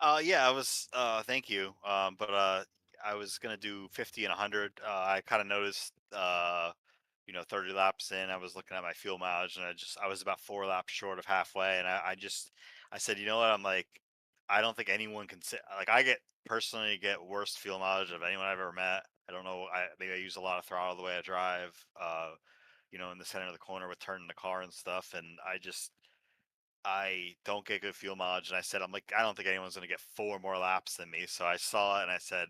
S5: Yeah, I was. Thank you. But I was gonna do 50 and 100. I kind of noticed. 30 laps in, I was looking at my fuel mileage, and I was about 4 laps short of halfway, and I said, you know what? I'm like, I don't think anyone can say like I get personally get worst fuel mileage of anyone I've ever met. I don't know. Maybe I use a lot of throttle the way I drive. In the center of the corner with turning the car and stuff, and I don't get good fuel mileage. And I said, I'm like, I don't think anyone's going to get 4 more laps than me. So I saw it and I said,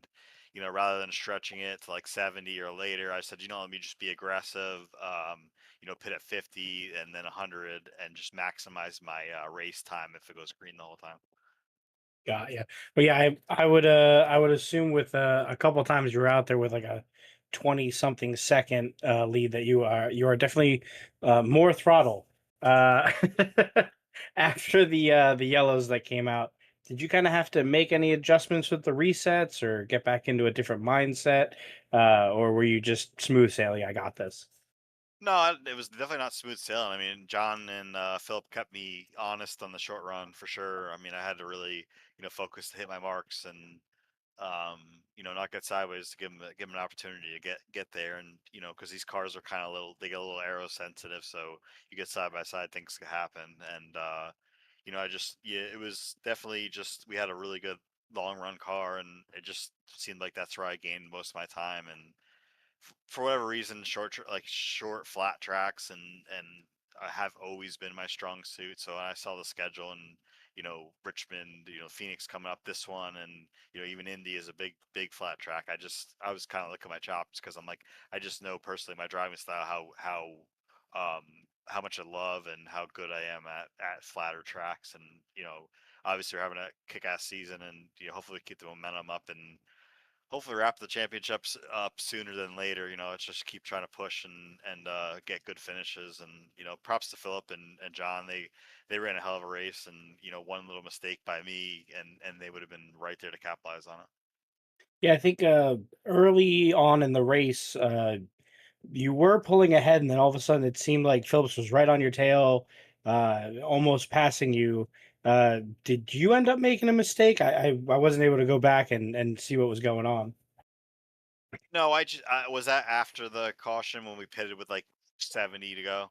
S5: rather than stretching it to like 70 or later, I said, let me just be aggressive, pit at 50 and then 100 and just maximize my race time if it goes green the whole time.
S1: Got yeah, but yeah, I would assume with a couple times you were out there with like a 20 something second lead that you are definitely more throttle. Uh, after the yellows that came out, did you kind of have to make any adjustments with the resets or get back into a different mindset, or were you just smooth sailing? I got this.
S5: No, it was definitely not smooth sailing. I mean, John and Philip kept me honest on the short run for sure. I mean, I had to really, focus to hit my marks and not get sideways to give them an opportunity to get there. And because these cars are kind of they get a little aero sensitive, so you get side by side, things can happen. And yeah, it was definitely just we had a really good long run car, and it just seemed like that's where I gained most of my time. And for whatever reason, short flat tracks and have always been my strong suit. So when I saw the schedule and Richmond, Phoenix coming up this one, and even Indy is a big flat track. I was kind of licking my chops because I'm like I just know personally my driving style um how much I love and how good I am at flatter tracks. And obviously we're having a kick-ass season, and hopefully keep the momentum up and hopefully wrap the championships up sooner than later. It's just keep trying to push and get good finishes. And props to Philip and John. They ran a hell of a race, and one little mistake by me, and they would have been right there to capitalize on it.
S1: Yeah, I think early on in the race, you were pulling ahead, and then all of a sudden it seemed like Phillips was right on your tail, almost passing you. Did you end up making a mistake? I wasn't able to go back and see what was going on.
S5: No, I was that after the caution when we pitted with like 70 to go.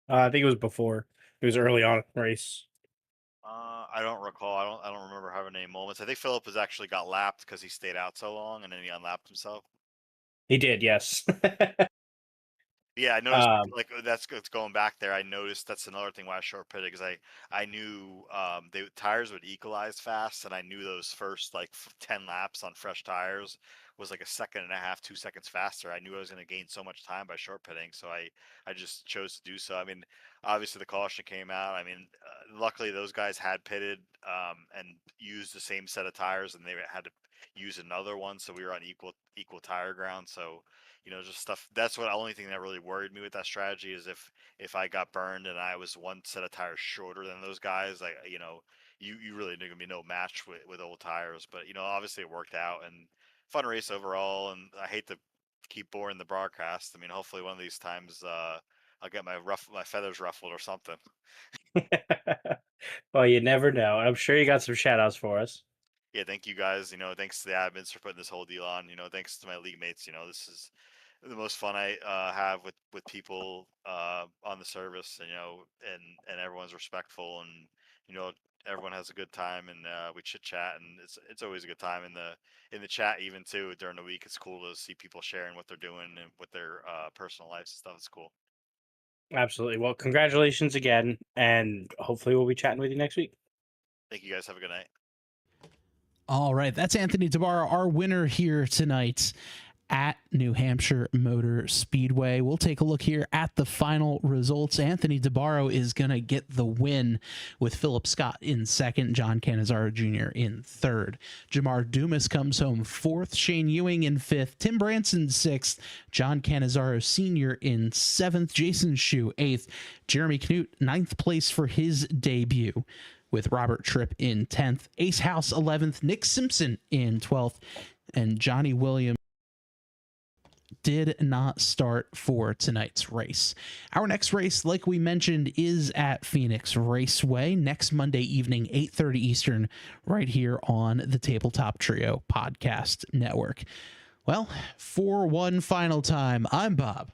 S1: I think it was before. It was early on in the race.
S5: I don't recall. I don't remember having any moments. I think Philip has actually got lapped because he stayed out so long, and then he unlapped himself.
S1: He did, yes.
S5: Yeah, I noticed
S1: um,
S5: like it's going back there. I noticed that's another thing why I short pitted because I knew the tires would equalize fast, and I knew those first like 10 laps on fresh tires was like a second and a half, 2 seconds faster. I knew I was going to gain so much time by short pitting, so I just chose to do so. I mean, obviously the caution came out. I mean, luckily those guys had pitted and used the same set of tires, and they had to use another one, so we were on equal tire ground. So just stuff. That's what the only thing that really worried me with that strategy is if I got burned and I was one set of tires shorter than those guys, like you really gonna be no match with old tires. But obviously it worked out and fun race overall. And I hate to keep boring the broadcast. I mean, hopefully one of these times I'll get my feathers ruffled or something.
S1: well, you never know. I'm sure you got some shout outs for us.
S5: Yeah, thank you guys. Thanks to the admins for putting this whole deal on. Thanks to my league mates. This is the most fun I have with people on the service. And everyone's respectful, and you know everyone has a good time, and we chit chat, and it's always a good time in the chat even too during the week. It's cool to see people sharing what they're doing and with their personal lives and stuff. It's cool.
S1: Absolutely. Well, congratulations again, and hopefully we'll be chatting with you next week.
S5: Thank you guys. Have a good night.
S2: All right, that's Anthony Tabaro, our winner here tonight at New Hampshire Motor Speedway. We'll take a look here at the final results. Anthony Tabaro is going to get the win with Philip Scott in second, John Canizaro Jr. in third. Jamar Dumas comes home fourth, Shane Ewing in fifth, Tim Branson sixth, John Canizaro Sr. in seventh, Jason Schue eighth, Jeremy Knut ninth place for his debut, with Robert Tripp in 10th, Ace House 11th, Nick Simpson in 12th, and Johnny Williams did not start for tonight's race. Our next race, like we mentioned, is at Phoenix Raceway next Monday evening, 8:30 Eastern, right here on the Tabletop Trio Podcast Network. Well, for one final time, I'm Bob.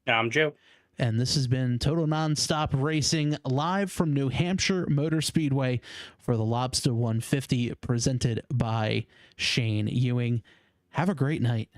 S1: I'm Joe.
S2: And this has been Total Nonstop Racing live from New Hampshire Motor Speedway for the Lobster 150 presented by Shane Ewing. Have a great night.